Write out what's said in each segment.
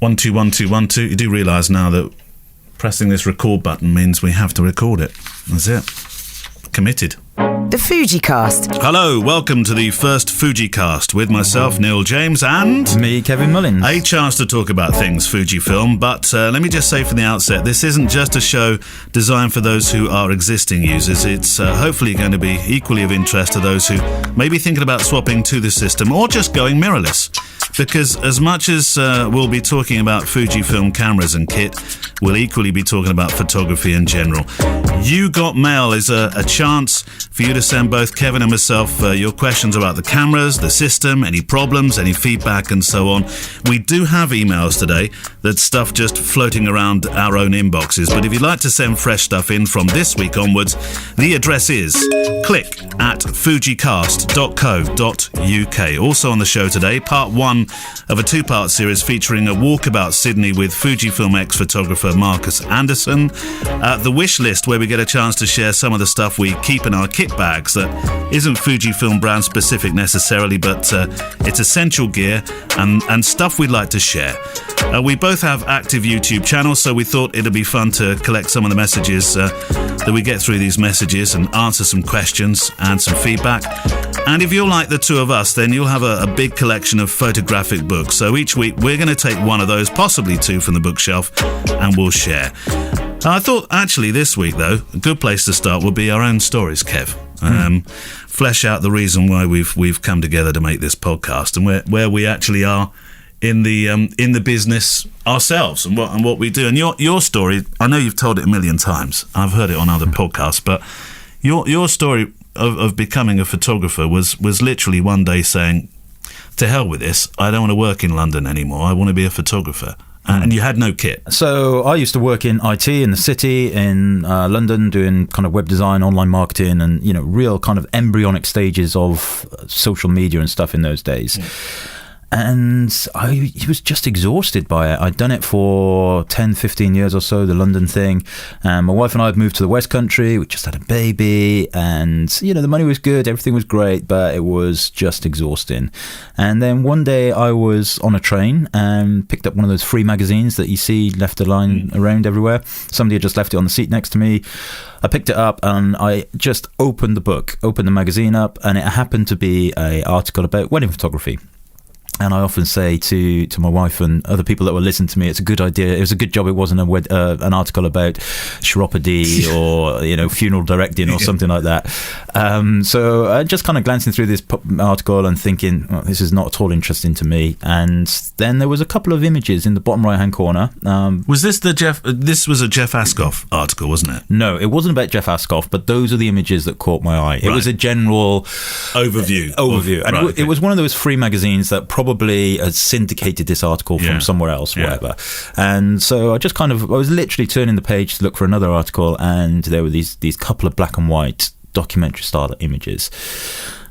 1 2 1 2 1 2. You do realise now that pressing this record button means we have to record it. That's it. Committed. The FujiCast. Hello, welcome to the first FujiCast with myself, Neil James, and... me, Kevin Mullins. A chance to talk about things Fujifilm, but let me just say from the outset, this isn't just a show designed for those who are existing users. It's hopefully going to be equally of interest to those who may be thinking about swapping to the system or just going mirrorless. Because as much as we'll be talking about Fujifilm cameras and kit, we'll equally be talking about photography in general. You Got Mail is a chance for you to send both Kevin and myself your questions about the cameras, the system, any problems, any feedback and so on. We do have emails today, that's stuff just floating around our own inboxes, but if you'd like to send fresh stuff in from this week onwards, the address is click@fujicast.co.uk. Also on the show today, part 1 of a 2-part series featuring a walkabout Sydney with Fujifilm X-Photographer Markus Andersen, the wish list where we get a chance to share some of the stuff we keep in our kit bags that isn't Fujifilm brand specific necessarily, but it's essential gear and stuff we'd like to share. We both have active YouTube channels, so we thought it'd be fun to collect some of the messages that we get through these messages and answer some questions and some feedback. And if you're like the two of us, then you'll have a big collection of photographic books. So each week we're going to take one of those, possibly 2 from the bookshelf, and we'll share. I thought actually this week, though, a good place to start would be our own stories, Kev. Flesh out the reason why we've come together to make this podcast and where we actually are in the business ourselves and what we do. And your story, I know you've told it a million times. I've heard it on other podcasts, but your story of becoming a photographer was literally one day saying, to hell with this, I don't want to work in London anymore, I want to be a photographer. And you had no kit. So I used to work in IT in the city in London, doing kind of web design, online marketing, and real kind of embryonic stages of social media and stuff in those days. And I was just exhausted by it. I'd done it for 10, 15 years or so, the London thing. And my wife and I had moved to the West Country. We just had a baby. And, the money was good. Everything was great. But it was just exhausting. And then one day I was on a train and picked up one of those free magazines that you see left lying around everywhere. Somebody had just left it on the seat next to me. I picked it up and I just opened the magazine up. And it happened to be an article about wedding photography. And I often say to my wife and other people that will listen to me, it's a good idea. It was a good job it wasn't an article about chiropody or funeral directing or something like that. So I just kind of glancing through this article and thinking, well, this is not at all interesting to me. And then there was a couple of images in the bottom right hand corner. Was this This was a Jeff Ascough article, wasn't it? No, it wasn't about Jeff Ascough, but those are the images that caught my eye. It was a general overview, and it was one of those free magazines that probably had syndicated this article from somewhere else, whatever. And so I was literally turning the page to look for another article, and there were these couple of black and white documentary style images.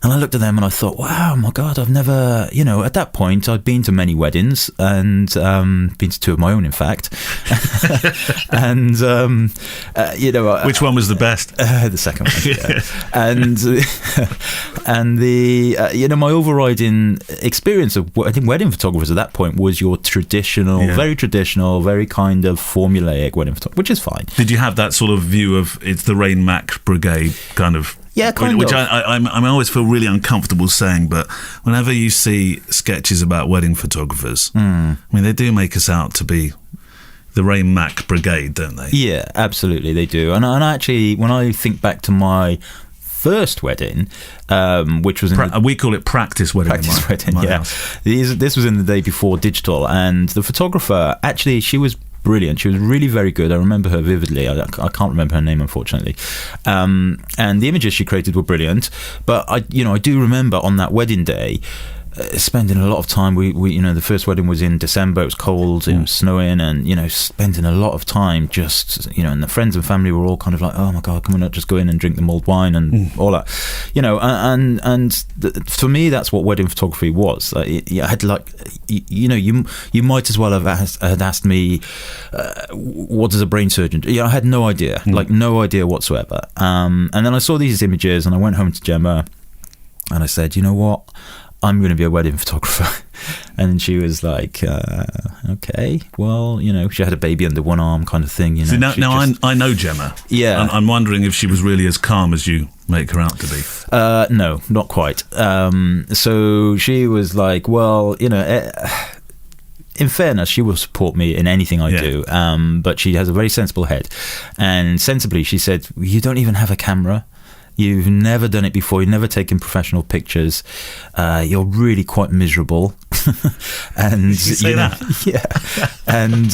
And I looked at them and I thought, wow, my God, I've never, at that point, I'd been to many weddings and been to 2 of my own, in fact. And, which one was the best? The second one, yeah. And my overriding experience of, I think, wedding photographers at that point was your very traditional, very kind of formulaic wedding photography, which is fine. Did you have that sort of view of it's the Rain Mac Brigade kind of... Yeah, which I always feel really uncomfortable saying, but whenever you see sketches about wedding photographers, I mean, they do make us out to be the Rain Mac Brigade, don't they? Yeah, absolutely, they do. And actually, when I think back to my first wedding, which was we call it practice wedding. Practice wedding, yeah. This was in the day before digital, and the photographer, actually, she was brilliant. She was really very good. I remember her vividly. I can't remember her name, unfortunately. And the images she created were brilliant. But I do remember on that wedding day, spending a lot of time. We the first wedding was in December. It was cold. It was snowing, and spending a lot of time just and the friends and family were all kind of like, oh my God, can we not just go in and drink the mulled wine and all that, for me that's what wedding photography was. I had you might as well have asked me, what does a brain surgeon do? I had no idea, no idea whatsoever. And then I saw these images and I went home to Gemma and I said, you know what? I'm going to be a wedding photographer. And she was like, okay, well, she had a baby under one arm kind of thing. See, I know Gemma. Yeah. And I'm wondering if she was really as calm as you make her out to be. No, not quite. So she was like, well, in fairness, she will support me in anything I do, but she has a very sensible head. And sensibly, she said, you don't even have a camera. You've never done it before. You've never taken professional pictures. You're really quite miserable. And you say that? Yeah. And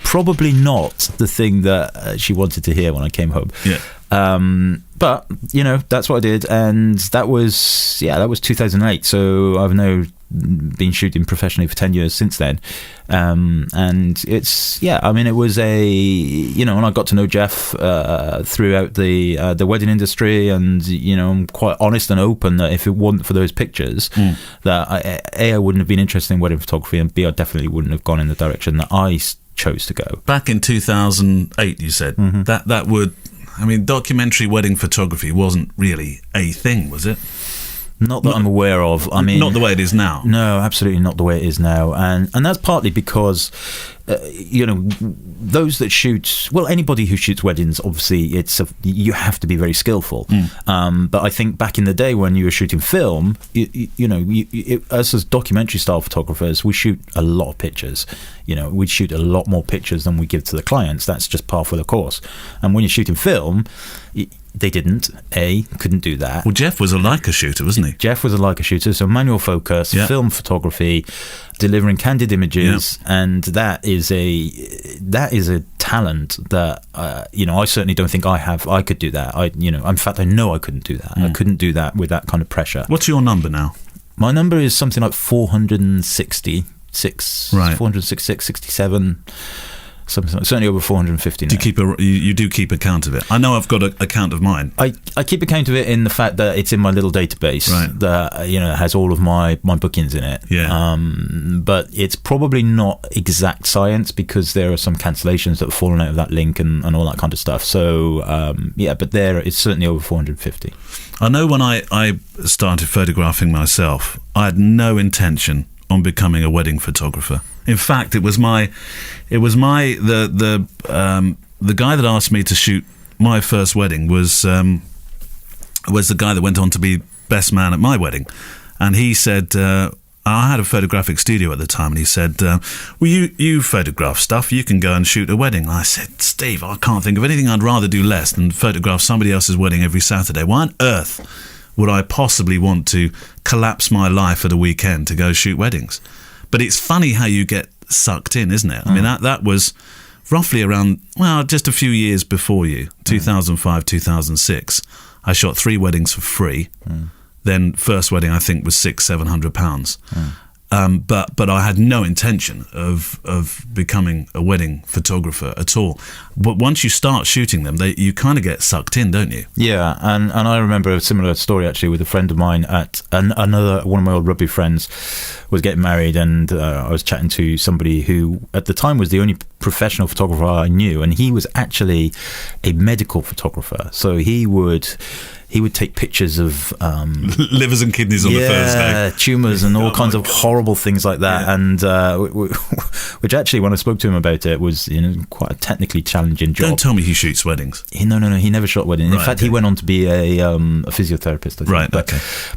probably not the thing that she wanted to hear when I came home. Yeah. But that's what I did, and that was 2008. So I've now been shooting professionally for 10 years since then. And it's, it was and I got to know Jeff throughout the wedding industry, and I'm quite honest and open that if it wasn't for those pictures, that I wouldn't have been interested in wedding photography, and B, I definitely wouldn't have gone in the direction that I chose to go. Back in 2008, you said, that would, documentary wedding photography wasn't really a thing, was it? Not that I'm aware of. Not the way it is now. No, absolutely not the way it is now. And that's partly because, those that shoot, well, anybody who shoots weddings, obviously, you have to be very skillful. But I think back in the day when you were shooting film, us as documentary style photographers, we shoot a lot of pictures. We shoot a lot more pictures than we give to the clients. That's just par for the course. And when you're shooting film, they couldn't do that. Well, Jeff was a Leica shooter, wasn't he? Jeff was a Leica shooter, so manual focus, film photography, delivering candid images, and that is a talent that I certainly don't think I have. I could do that. In fact, I know I couldn't do that. I couldn't do that with that kind of pressure. What's your number now? My number is something like 466, right. 466, 67. Certainly over 450 now. You do keep account of it? I know I've got a count of mine. I keep account of it in the fact that it's in my little database, right, that has all of my bookings in it. Yeah. But it's probably not exact science, because there are some cancellations that have fallen out of that link and all that kind of stuff. So but there it's certainly over 450. I know when I started photographing myself, I had no intention on becoming a wedding photographer. In fact, the guy that asked me to shoot my first wedding was the guy that went on to be best man at my wedding, and he said, I had a photographic studio at the time, and he said, well, you photograph stuff, you can go and shoot a wedding. And I said, Steve, I can't think of anything I'd rather do less than photograph somebody else's wedding every Saturday. Why on earth would I possibly want to collapse my life at a weekend to go shoot weddings? But it's funny how you get sucked in, isn't it? I mean, that was roughly around, just a few years before you, 2005, 2006. I shot 3 weddings for free. Then first wedding, I think, was £600-700. But I had no intention of becoming a wedding photographer at all. But once you start shooting them, you kind of get sucked in, don't you? Yeah, and I remember a similar story actually with a friend of mine at another one of my old rugby friends was getting married, and I was chatting to somebody who at the time was the only professional photographer I knew, and he was actually a medical photographer. So he would take pictures of livers and kidneys on the Thursday, tumours and all kinds of horrible things like that. Yeah. And which actually, when I spoke to him about it, was quite a technically challenging job. Don't tell me he shoots weddings. No, he never shot weddings. In fact, he went on to be a physiotherapist, I think. Right.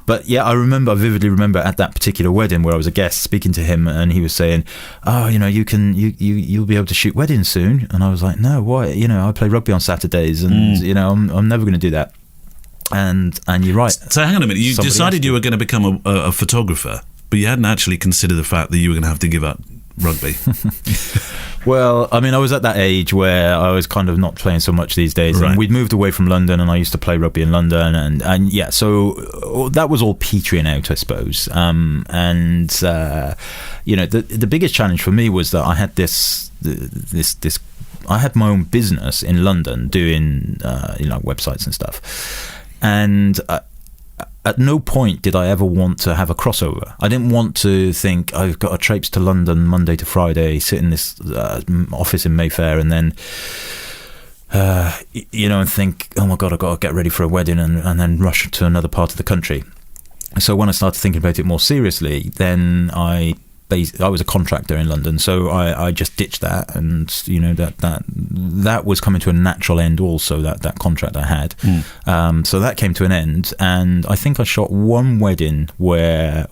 But yeah, I vividly remember at that particular wedding where I was a guest speaking to him, and he was saying, you'll be able to shoot weddings soon. And I was like, no, why? I play rugby on Saturdays, and I'm never going to do that. And you're right. So hang on a minute. You decided you were going to become a photographer, but you hadn't actually considered the fact that you were going to have to give up rugby. Well, I mean, I was at that age where I was kind of not playing so much these days, right. And we'd moved away from London, and I used to play rugby in London, and yeah, so that was all petering out, I suppose. The biggest challenge for me was that I had this I had my own business in London doing websites and stuff. And at no point did I ever want to have a crossover. I didn't want to think I've got to traipse to London Monday to Friday, sit in this office in Mayfair, and then and think, oh my God, I've got to get ready for a wedding, and then rush to another part of the country. So when I started thinking about it more seriously, then I was a contractor in London, so I just ditched that, and that was coming to a natural end. Also, that contract I had, so that came to an end, and I think I shot one wedding I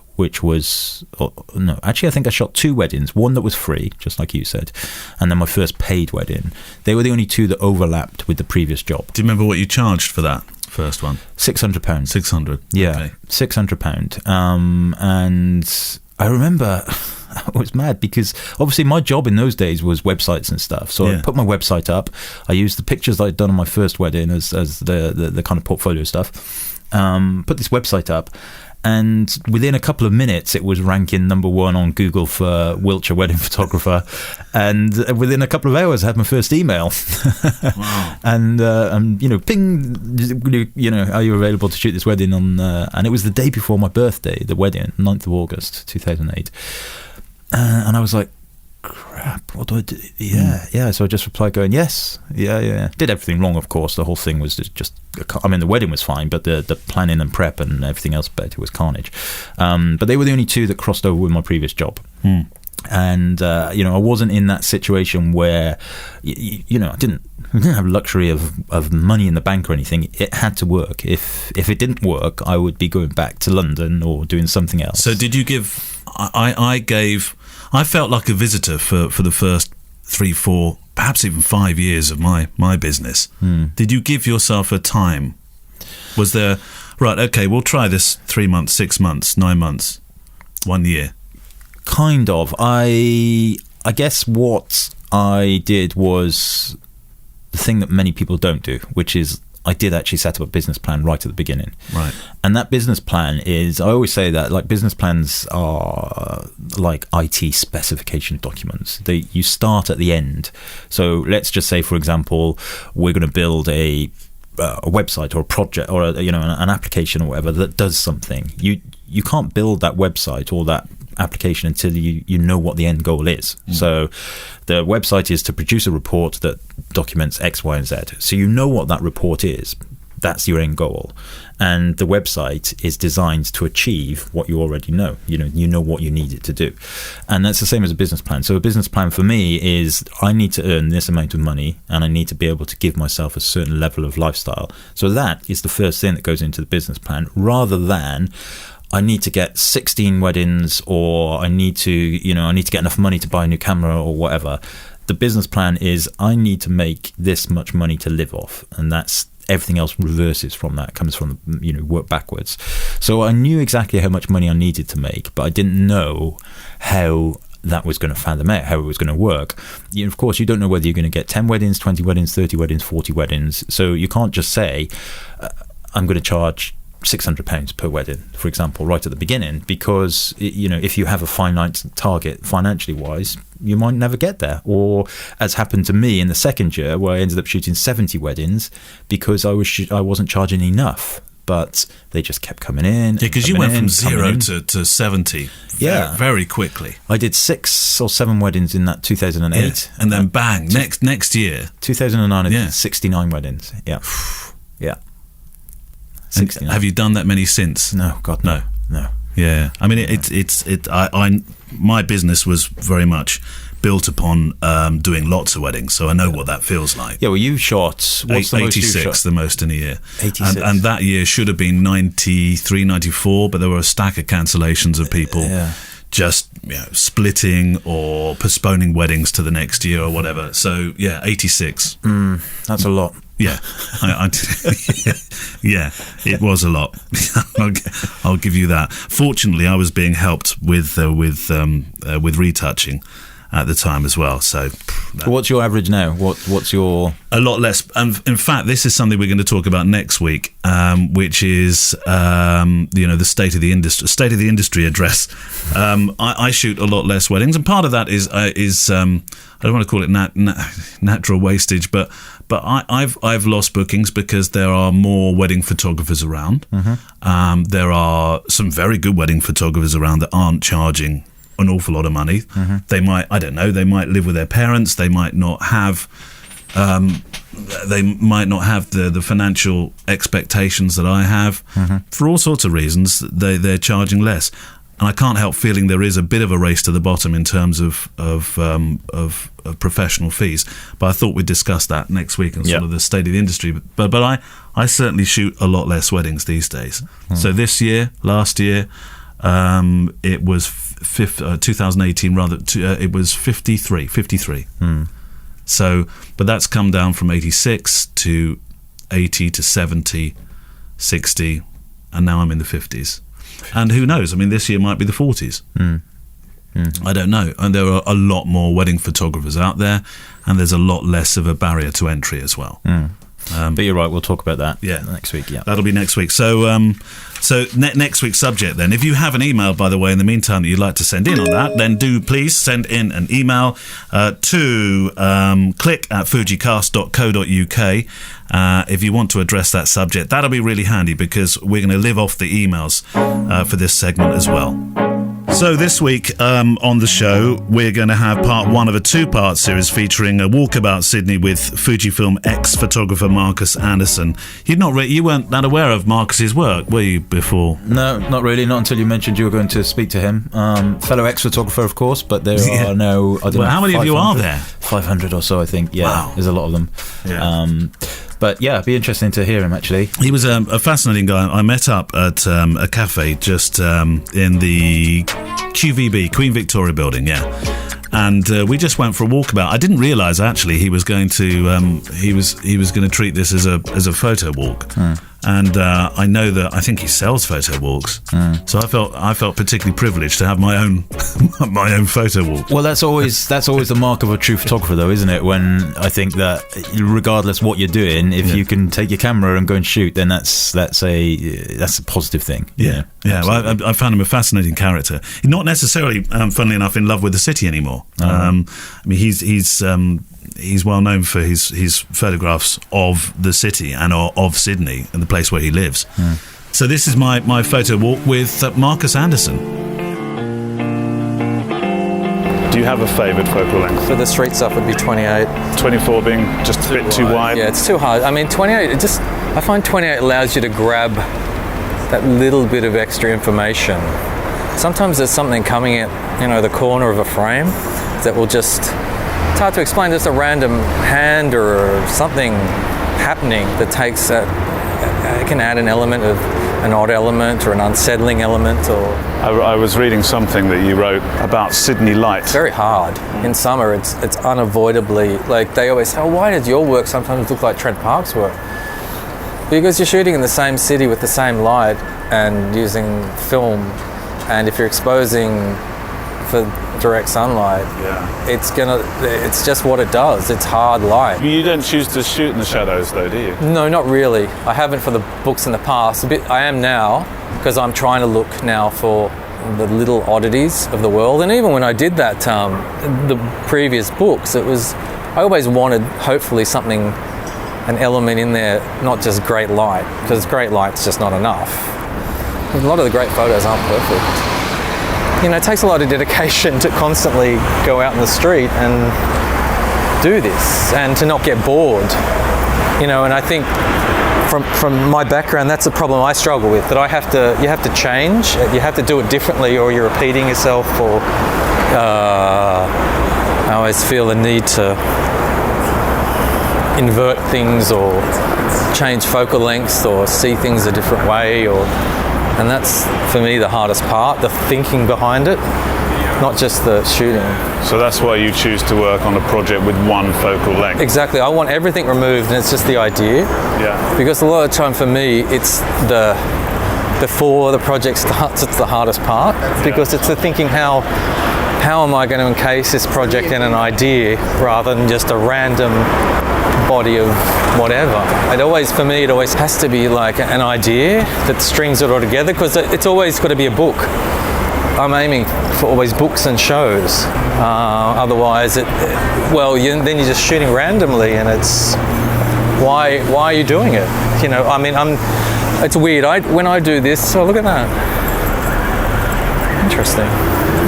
think I shot two weddings. One that was free, just like you said, and then my first paid wedding. They were the only two that overlapped with the previous job. Do you remember what you charged for that first one? £600. 600. Yeah, okay. £600. And I remember I was mad because obviously my job in those days was websites and stuff. So I put my website up. I used the pictures that I'd done on my first wedding as the kind of portfolio stuff. Put this website up, and within a couple of minutes it was ranking number 1 on Google for Wiltshire wedding photographer, and within a couple of hours I had my first email. Wow. and ping, are you available to shoot this wedding on and it was the day before my birthday, the wedding, 9th of August 2008, and I was like, crap, what do I do? So I just replied going, yes, yeah. Did everything wrong, of course. The whole thing was just the wedding was fine, but the planning and prep and everything else about it was carnage. But they were the only two that crossed over with my previous job. And I wasn't in that situation where I didn't have luxury of money in the bank or anything. It had to work. If it didn't work, I would be going back to London or doing something else. So did you give? I felt like a visitor for the first 3, 4, perhaps even 5 years of my business. Did you give yourself a time? Was there, right, okay, we'll try this 3 months, 6 months, 9 months, 1 year? Kind of. I guess what I did was the thing that many people don't do, which is I did actually set up a business plan right at the beginning. Right. And that business plan is, I always say that, like, business plans are like IT specification documents. You start at the end. So let's just say, for example, we're going to build a website or a project or an application or whatever that does something. You can't build that website or that application until you know what the end goal is. So the website is to produce a report that documents X, Y, and Z. So you know what that report is. That's your end goal. And the website is designed to achieve what you already know. You know what you need it to do. And that's the same as a business plan. So a business plan for me is I need to earn this amount of money and I need to be able to give myself a certain level of lifestyle. So that is the first thing that goes into the business plan, rather than I need to get 16 weddings, or I need to get enough money to buy a new camera or whatever. The business plan is I need to make this much money to live off, and that's everything else reverses from that, comes from work backwards. So I knew exactly how much money I needed to make, but I didn't know how that was going to fathom out, how it was going to work. Of course, you don't know whether you're going to get 10 weddings, 20 weddings, 30 weddings, 40 weddings. So you can't just say, I'm going to charge £600 per wedding, for example, right at the beginning, because if you have a finite target financially wise, you might never get there. Or as happened to me in the second year, where I ended up shooting 70 weddings because I wasn't charging enough, but they just kept coming in. Yeah, because you went from 0 to 70 very quickly. I did 6 or 7 weddings in that 2008. Yeah. And then bang, next year. 2009 I did 69 weddings. Yeah. Yeah. Have you done that many since? No, God, no. Yeah, I mean, my business was very much built upon doing lots of weddings, so I know what that feels like. Yeah, well, you shot, what's the most 86, you shot? The most in a year. 86. And that year should have been 93, 94, but there were a stack of cancellations of people just splitting or postponing weddings to the next year or whatever. So, 86. That's a lot. Yeah, yeah, it was a lot. I'll give you that. Fortunately, I was being helped with retouching at the time as well. So, what's your average now? What's your a lot less? And in fact, this is something we're going to talk about next week, which is the state of the industry address. I shoot a lot less weddings, and part of that is I don't want to call it natural wastage, but I've lost bookings because there are more wedding photographers around. Mm-hmm. There are some very good wedding photographers around that aren't charging an awful lot of money. Mm-hmm. They might live with their parents. They might not have they might not have the financial expectations that I have. For all sorts of reasons, they're charging less. And I can't help feeling there is a bit of a race to the bottom in terms of professional fees. But I thought we'd discuss that next week and sort of the state of the industry. But I certainly shoot a lot less weddings these days. So this year, last year, it was 2018 rather. It was 53. So, but that's come down from 86 to 80 to 70, 60, and now I'm in the 50s. And who knows? I mean, this year might be the 40s. I don't know. And there are a lot more wedding photographers out there, and there's a lot less of a barrier to entry as well. But you're right, we'll talk about that next week. Yeah, that'll be next week. So next week's subject then. If you have an email, by the way, in the meantime that you'd like to send in on that, then do please send in an email to click@fujicast.co.uk if you want to address that subject. That'll be really handy because we're going to live off the emails for this segment as well. So this week on the show, we're going to have part one of a two-part series featuring a walkabout Sydney with Fujifilm X-Photographer Markus Andersen. You weren't that aware of Markus's work, were you, before? No, not really. Not until you mentioned you were going to speak to him. Fellow X-photographer, of course, but there are no... I don't know, how many of you are there? 500 or so, I think. Yeah, wow. There's a lot of them. Yeah. But yeah, it'd be interesting to hear him, actually. He was a fascinating guy. I met up at a cafe just in the QVB, Queen Victoria building, and we just went for a walkabout. I didn't realise actually he was going to he was going to treat this as a photo walk. And I know that I think he sells photo walks, so I felt particularly privileged to have my own my own photo walk. Well, that's always the mark of a true photographer, though, isn't it? When I think that regardless what you're doing, if you can take your camera and go and shoot, then that's a positive thing. Yeah. Well, I found him a fascinating character. Not necessarily, funnily enough, in love with the city anymore. I mean, he's well known for his photographs of the city and of Sydney and the place where he lives. So this is my photo walk with Markus Andersen. Do you have a favourite focal length? For the street stuff would be 28. 24 being just a bit too wide? Yeah, it's too hard. I mean, 28, I find 28 allows you to grab that little bit of extra information. Sometimes there's something coming at, the corner of a frame that will just... It's hard to explain, just a random hand or something happening that takes it can add an element of an odd element or an unsettling element. Or I was reading something that you wrote about Sydney light. It's very hard. In summer, it's unavoidably, like they always say, why does your work sometimes look like Trent Park's work? Because you're shooting in the same city with the same light and using film, and if you're exposing for direct sunlight, it's just what it does. It's hard light. You don't choose to shoot in the shadows though, do you? No, not really. I haven't for the books in the past. I am now, because I'm trying to look now for the little oddities of the world. And even when I did that, the previous books, I always wanted hopefully something, an element in there, not just great light, because great light's just not enough. A lot of the great photos aren't perfect. It takes a lot of dedication to constantly go out in the street and do this and to not get bored. And I think from my background, that's a problem I struggle with, that you have to change, you have to do it differently, or you're repeating yourself, or I always feel the need to invert things or change focal lengths or see things a different way, and that's, for me, the hardest part, the thinking behind it, not just the shooting. So that's why you choose to work on a project with one focal length? Exactly. I want everything removed, and it's just the idea. Yeah. Because a lot of the time for me, it's before the project starts, it's the hardest part, because it's the thinking, how am I going to encase this project in an idea rather than just a random body of whatever. For me, it always has to be like an idea that strings it all together, because it's always got to be a book. I'm aiming for always books and shows. Otherwise, then you're just shooting randomly, and it's why are you doing it? It's weird. When I do this, look at that. Interesting.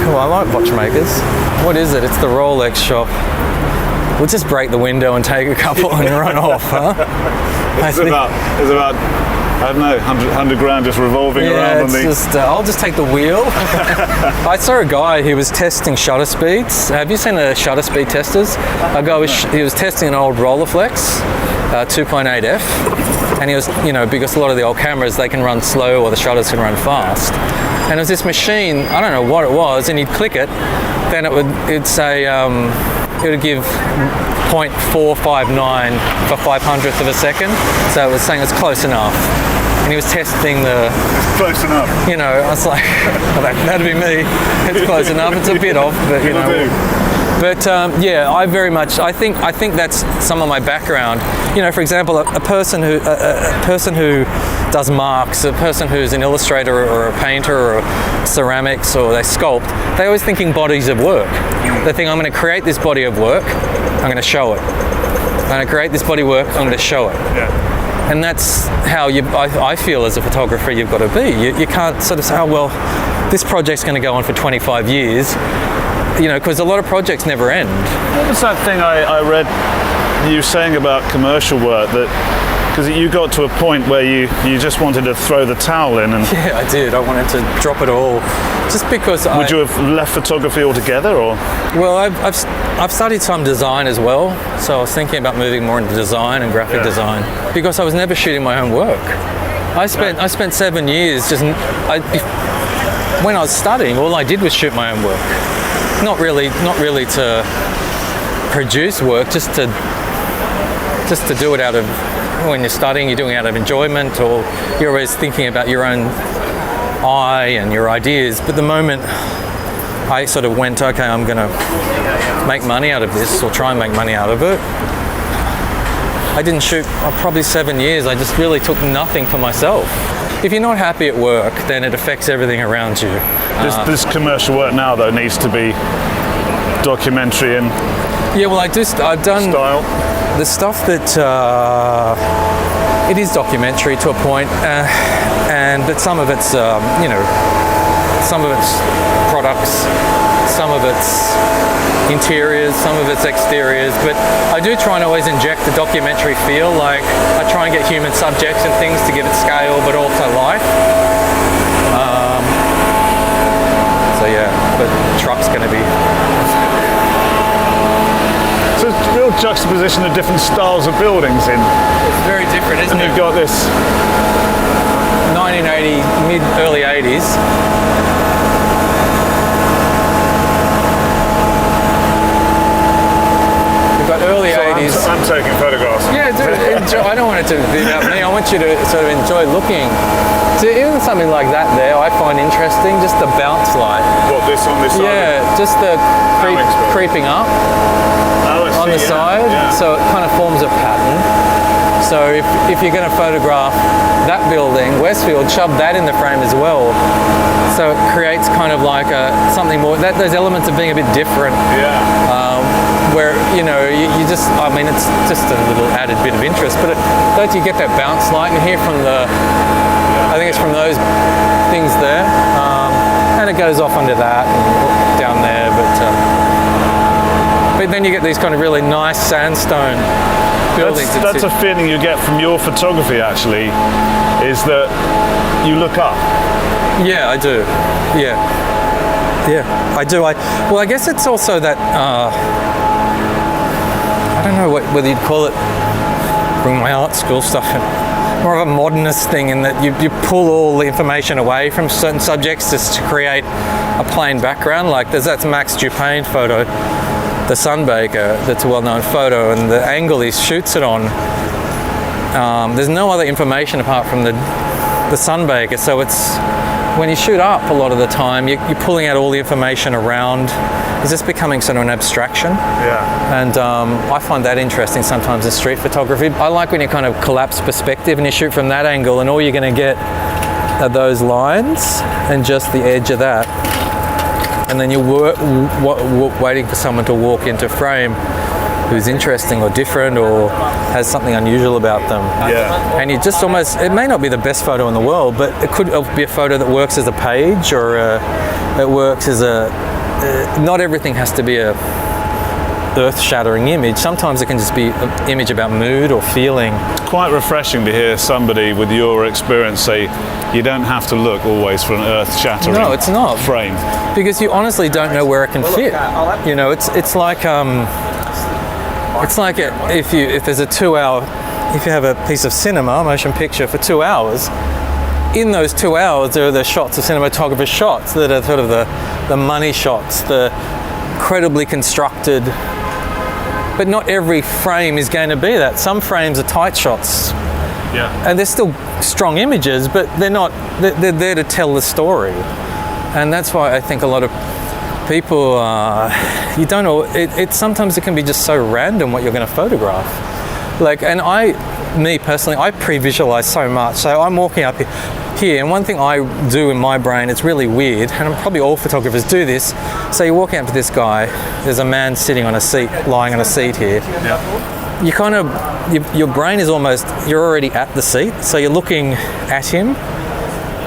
Cool. I like watchmakers. What is it? It's the Rolex shop. we'll just break the window and take a couple and run off, huh? It's about I don't know, 100 grand just revolving around on the... I'll just take the wheel. I saw a guy who was testing shutter speeds. Have you seen the shutter speed testers? A guy he was testing an old Rolleiflex 2.8F, and he was, because a lot of the old cameras, they can run slow or the shutters can run fast. And it was this machine, I don't know what it was, and he'd click it, then it'd say, it would give 0.459 for 500th of a second. So it was saying it's close enough. And he was testing It's close enough. I was like, that'd be me. It's close enough. It's a bit off, but But I very much. I think that's some of my background. For example, a person who does marks, a person who's an illustrator or a painter or ceramics or they sculpt, they're always thinking bodies of work. They think, I'm going to create this body of work, I'm going to show it. I'm going to create this body of work, I'm going to show it. Yeah. And that's how I feel as a photographer you've got to be. You can't sort of say, oh, well, this project's going to go on for 25 years, because a lot of projects never end. What was that thing I read you saying about commercial work, that because you got to a point where you just wanted to throw the towel in? And yeah, I did. I wanted to drop it all, just because. Would you have left photography altogether, or? Well, I've studied some design as well, so I was thinking about moving more into design and graphic design, because I was never shooting my own work. I spent 7 years when I was studying, all I did was shoot my own work. Not really to produce work, just to do it out of. When you're studying, you're doing it out of enjoyment, or you're always thinking about your own eye and your ideas. But the moment I sort of went, okay, I'm going to make money out of this, or try and make money out of it, I didn't shoot probably 7 years. I just really took nothing for myself. If you're not happy at work, then it affects everything around you. This commercial work now, though, needs to be documentary and yeah. Well, I've done style. The stuff that it is documentary to a point, but some of it's some of it's products, some of it's interiors, some of it's exteriors. But I do try and always inject the documentary feel. Like I try and get human subjects and things to give it scale, but also life. But truck's going to be. So it's a real juxtaposition of different styles of buildings in. It's very different, isn't it? And you've got this 1980, early 80s. We've got early 80s. I'm taking photographs. Yeah, I don't want it to be about me. I want you to sort of enjoy looking. So even something like that there, I find interesting, just the bounce light. What, this on this side? Yeah, just the creeping up on the side, so it kind of forms a pattern. So if you're going to photograph that building, Westfield, shove that in the frame as well. So it creates kind of like something more, those elements of being a bit different. Yeah. Where, you just, it's just a little added bit of interest, but don't you get that bounce light and hear from I think it's from those things there, and it goes off under that and down there, but then you get these kind of really nice sandstone buildings. That's a feeling you get from your photography, actually, is that you look up. Yeah, I do. Yeah, I do. Well, I guess it's also that, I don't know whether you'd call it, bring my art school stuff in, more of a modernist thing in that you pull all the information away from certain subjects just to create a plain background. Like that's Max Dupain photo, the Sunbaker, that's a well-known photo, and the angle he shoots it on, there's no other information apart from the Sunbaker. So it's, when you shoot up a lot of the time, you're pulling out all the information around. It's just becoming sort of an abstraction. Yeah. And I find that interesting sometimes in street photography. I like when you kind of collapse perspective and you shoot from that angle, and all you're going to get are those lines and just the edge of that. And then you're waiting for someone to walk into frame who's interesting or different or has something unusual about them. Yeah. And you just almost, it may not be the best photo in the world, but it could be a photo that works as a page, or it works as not everything has to be a earth-shattering image. Sometimes it can just be an image about mood or feeling. It's quite refreshing to hear somebody with your experience say you don't have to look always for an earth-shattering No, it's not. frame. Because you honestly don't know where it can fit. You know, it's like if there's a 2-hour, if you have a piece of cinema, motion picture for 2 hours, in those 2 hours there are the shots of cinematographer shots that are sort of the money shots, the incredibly constructed, but not every frame is going to be that. Some frames are tight shots. Yeah. And they're still strong images, but they're not, they're there to tell the story. And that's why I think a lot of people, you don't know, sometimes it can be just so random what you're going to photograph. Like, and me personally, I pre-visualize so much. So I'm walking up here, and one thing I do in my brain, it's really weird, and probably all photographers do this. So you're walking up to this guy, there's a man sitting on a seat, lying on a seat here. Yeah. You kind of, your brain is almost, you're already at the seat, so you're looking at him,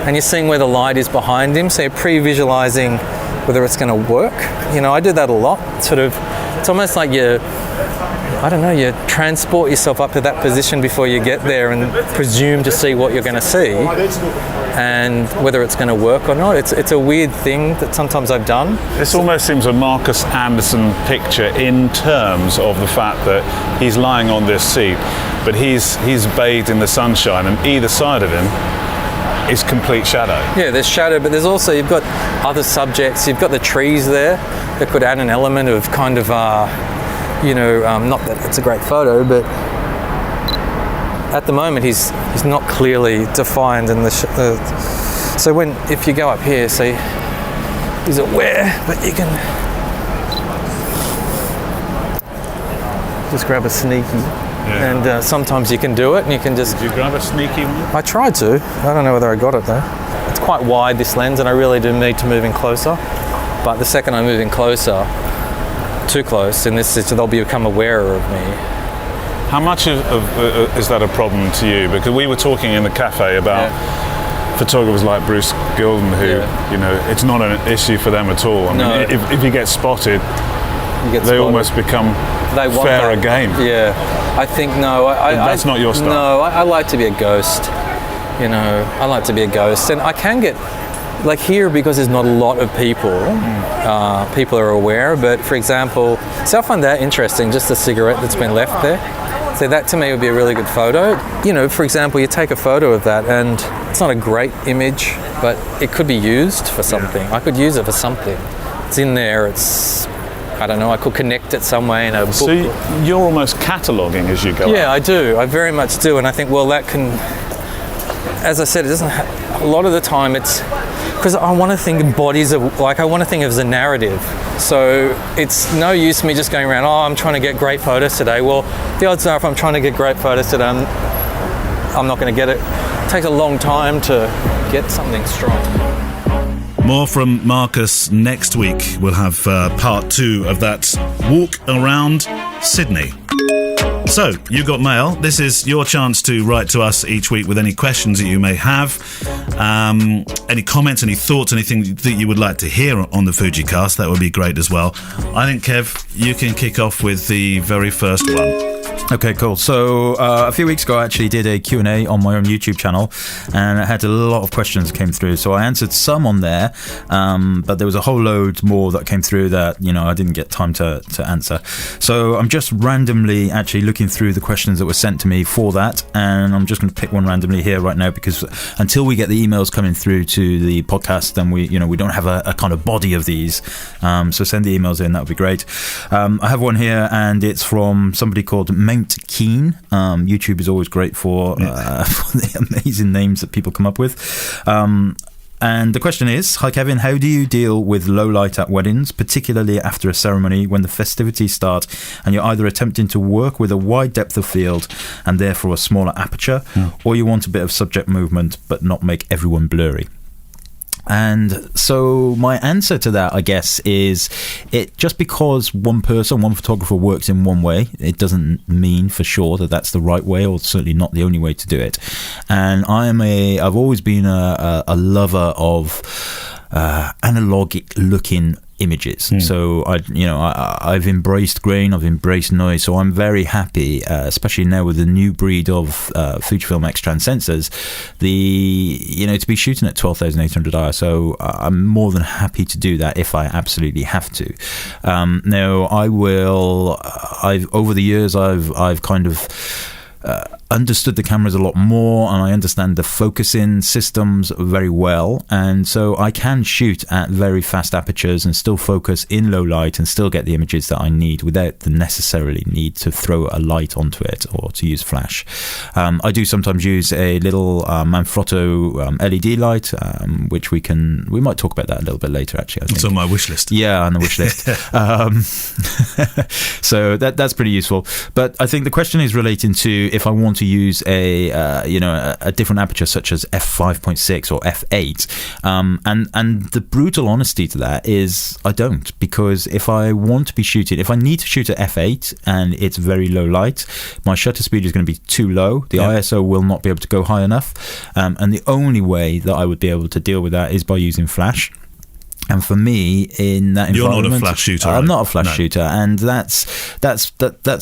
and you're seeing where the light is behind him, so you're pre-visualizing whether it's going to work. You know, I do that a lot. Sort of, it's almost like you transport yourself up to that position before you get there and presume to see what you're going to see and whether it's going to work or not. It's a weird thing that sometimes I've done. This almost seems a Markus Andersen picture in terms of the fact that he's lying on this seat, but he's bathed in the sunshine, and either side of him is complete shadow. Yeah, there's shadow, but there's also, you've got other subjects. You've got the trees there that could add an element of kind of not that it's a great photo, but at the moment he's not clearly defined in the so if you go up here, see, he's aware, but you can just grab a sneaky, and sometimes you can do it, and you can just. Did you grab a sneaky one? I tried to. I don't know whether I got it though. It's quite wide, this lens, and I really do need to move in closer. But the second I move in closer, too close, in this they'll become aware of me. How much is that a problem to you? Because we were talking in the cafe about photographers like Bruce Gilden, who it's not an issue for them at all. I mean, if you get spotted, they almost become fairer game. Yeah, I think that's not your style. No, I like to be a ghost. I like to be a ghost, and I can get. Like here, because there's not a lot of people, people are aware, but for example, so I find that interesting, just the cigarette that's been left there. So that to me would be a really good photo. For example, you take a photo of that, and it's not a great image, but it could be used for something. I could use it for something. It's in there, I don't know, I could connect it some way in a book. So you're almost cataloguing as you go Yeah, I do, I very much do, and I think, well, that can, as I said, it doesn't a lot of the time it's, because I want to think in bodies of, I want to think of as a narrative. So it's no use me just going around, I'm trying to get great photos today. Well, the odds are if I'm trying to get great photos today, I'm not going to get it. It takes a long time to get something strong. More from Markus next week. We'll have part 2 of that walk around Sydney. So, you got mail. This is your chance to write to us each week with any questions that you may have, any comments, any thoughts, anything that you would like to hear on the FujiCast. That would be great as well. I think, Kev, you can kick off with the very first one. Okay, cool. So a few weeks ago I actually did a Q&A on my own YouTube channel, and I had a lot of questions that came through. So I answered some on there, but there was a whole load more that came through that I didn't get time to answer. So I'm just randomly actually looking through the questions that were sent to me for that, and I'm just going to pick one randomly here right now, because until we get the emails coming through to the podcast, then we don't have a kind of body of these. So send the emails in, that would be great. I have one here, and it's from somebody called Mount Keen. YouTube is always great for the amazing names that people come up with. And the question is, hi Kevin, how do you deal with low light at weddings, particularly after a ceremony when the festivities start and you're either attempting to work with a wide depth of field and therefore a smaller aperture, or you want a bit of subject movement but not make everyone blurry? And so my answer to that, I guess, is it just because one photographer works in one way, it doesn't mean for sure that that's the right way, or certainly not the only way to do it. And I've always been a lover of analog looking images. So I've embraced grain, I've embraced noise, so I'm very happy, especially now with the new breed of Fujifilm X-Trans sensors, to be shooting at 12,800 ISO. I'm more than happy to do that if I absolutely have to. Now over the years I've kind of understood the cameras a lot more, and I understand the focusing systems very well, and so I can shoot at very fast apertures and still focus in low light and still get the images that I need without the necessarily need to throw a light onto it or to use flash. I do sometimes use a little Manfrotto LED light, which we might talk about that a little bit later, actually. I think. It's on my wish list. Yeah, on the wish list. So that's pretty useful. But I think the question is relating to if I want to use a different aperture such as f5.6 or f8, and the brutal honesty to that is I don't, because if I need to shoot at f8 and it's very low light, my shutter speed is going to be too low. The ISO will not be able to go high enough, and the only way that I would be able to deal with that is by using flash. And for me, in that environment, you're not a flash shooter. I'm not a flash shooter, and that's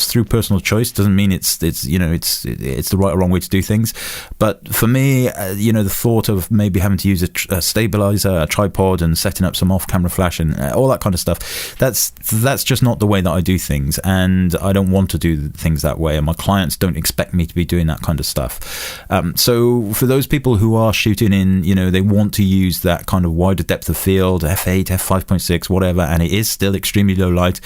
through personal choice. Doesn't mean it's the right or wrong way to do things. But for me, the thought of maybe having to use a stabilizer, a tripod, and setting up some off-camera flash and all that kind of stuff, that's just not the way that I do things, and I don't want to do things that way. And my clients don't expect me to be doing that kind of stuff. So for those people who are shooting in, they want to use that kind of wider depth of field, f8, f5.6, whatever, and it is still extremely low light,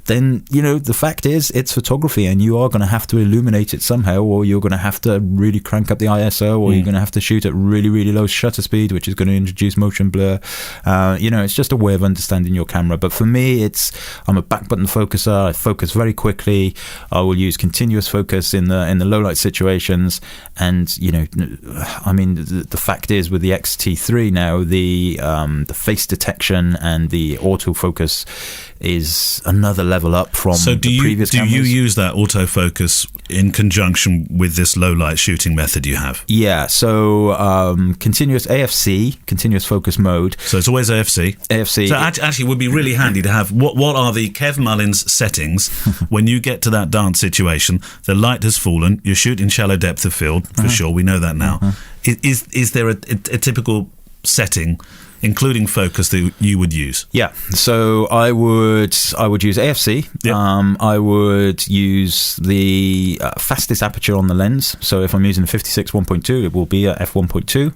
then the fact is it's photography, and you are going to have to illuminate it somehow, or you're going to have to really crank up the ISO, or you're going to have to shoot at really, really low shutter speed, which is going to introduce motion blur. It's just a way of understanding your camera. But for me, I'm a back button focuser. I focus very quickly. I will use continuous focus in the low light situations, and the fact is with the XT3 now, the face detection and the autofocus is another level up from the previous cameras. Do you use that autofocus in conjunction with this low light shooting method you have? Yeah, so continuous AFC, continuous focus mode. So it's always AFC. So actually it would be really handy to have what are the Kev Mullins settings when you get to that dance situation, the light has fallen, you're shooting shallow depth of field, for sure, we know that now. Is there a typical setting including focus that you would use? Yeah, so I would use AFC. Yep. I would use the fastest aperture on the lens. So if I'm using the 56 1.2, it will be at f1.2.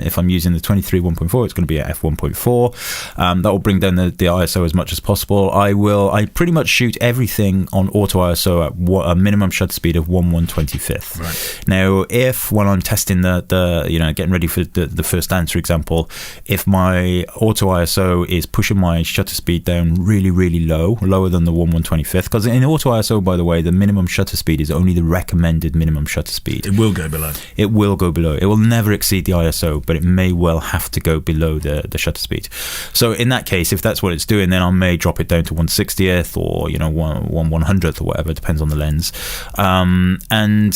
If I'm using the 23 1.4, it's going to be at f1.4. That will bring down the ISO as much as possible. I pretty much shoot everything on auto ISO at a minimum shutter speed of 1/125th. Right. Now, if when I'm testing the getting ready for the first dance, for example, if my auto ISO is pushing my shutter speed down really, really low, lower than the 1/125th, because in auto ISO, by the way, the minimum shutter speed is only the recommended minimum shutter speed. It will go below. It will go below. It will never exceed the ISO, but it may well have to go below the shutter speed. So in that case, if that's what it's doing, then I may drop it down to 1/60th or 1/100th or whatever, depends on the lens. And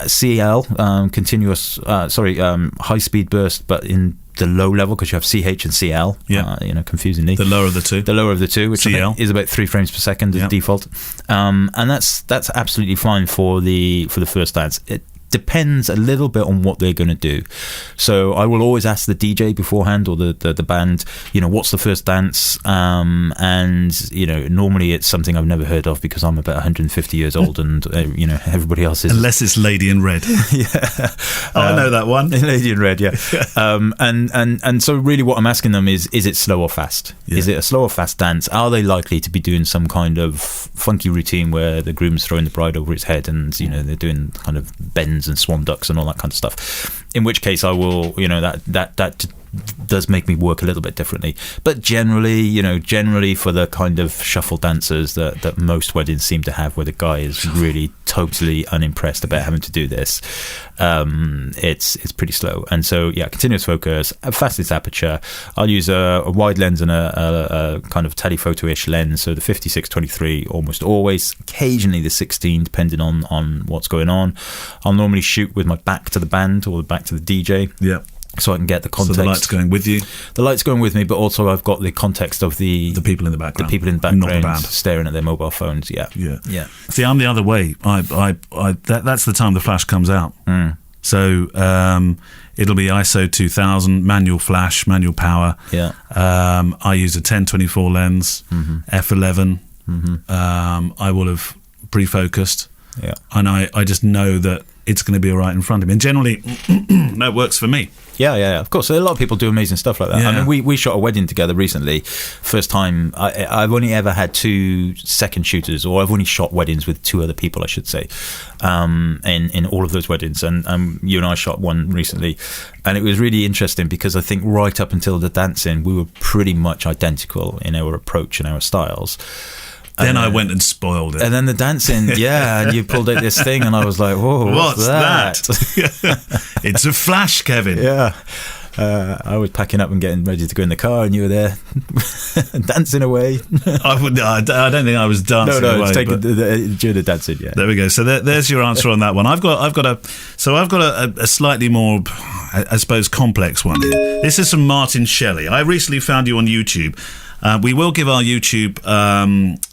CL, continuous, high speed burst, but in the low level, because you have CH and CL, confusingly. The lower of the two. Which CL. I think is about 3 frames per second as default. And that's absolutely fine for the first dance. It depends a little bit on what they're going to do. So I will always ask the DJ beforehand, or the band, what's the first dance? And normally it's something I've never heard of, because I'm about 150 years old, and everybody else is. Unless it's Lady in Red. Yeah, I know that one. Lady in Red, yeah. And so really, what I'm asking them is it slow or fast? Yeah. Is it a slow or fast dance? Are they likely to be doing some kind of funky routine where the groom's throwing the bride over his head, and they're doing kind of bends and swan ducks and all that kind of stuff? In which case, I will, that does make me work a little bit differently. But generally for the kind of shuffle dancers that most weddings seem to have, where the guy is really totally unimpressed about having to do this, it's pretty slow. And so continuous focus, fastest aperture. I'll use a wide lens and a kind of telephoto-ish lens, so the 56-23 almost always, occasionally the 16 depending on what's going on. I'll normally shoot with my back to the band or back to the DJ. Yeah. so I can get the context. So the light's going with you? The light's going with me, but also I've got the context of the people in the background. The people in the background, not the band, staring at their mobile phones. Yeah. See, I'm the other way. That's the time the flash comes out. So it'll be ISO 2000, manual flash, manual power. Yeah. I use a 10-24 lens, f11. I will have pre-focused. Yeah. And I just know that it's going to be all right in front of me. And generally, that works for me. Yeah. Of course, a lot of people do amazing stuff like that. Yeah. I mean, we shot a wedding together recently. First time. I've only ever had 2 second shooters, or I've only shot weddings with 2 other people, I should say, in all of those weddings. And you and I shot one recently, and it was really interesting because I think right up until the dancing, we were pretty much identical in our approach and our styles. Then I went and spoiled it. And then the dancing, and you pulled out this thing, and I was like, whoa, what's that? It's a flash, Kevin. Yeah. I was packing up and getting ready to go in the car, and you were there dancing away. I don't think I was dancing away. No, it's taking during the dancing, yeah. There we go. So there's your answer on that one. I've got a slightly more, I suppose, complex one here. This is from Martin Shelley. I recently found you on YouTube. We will give our YouTube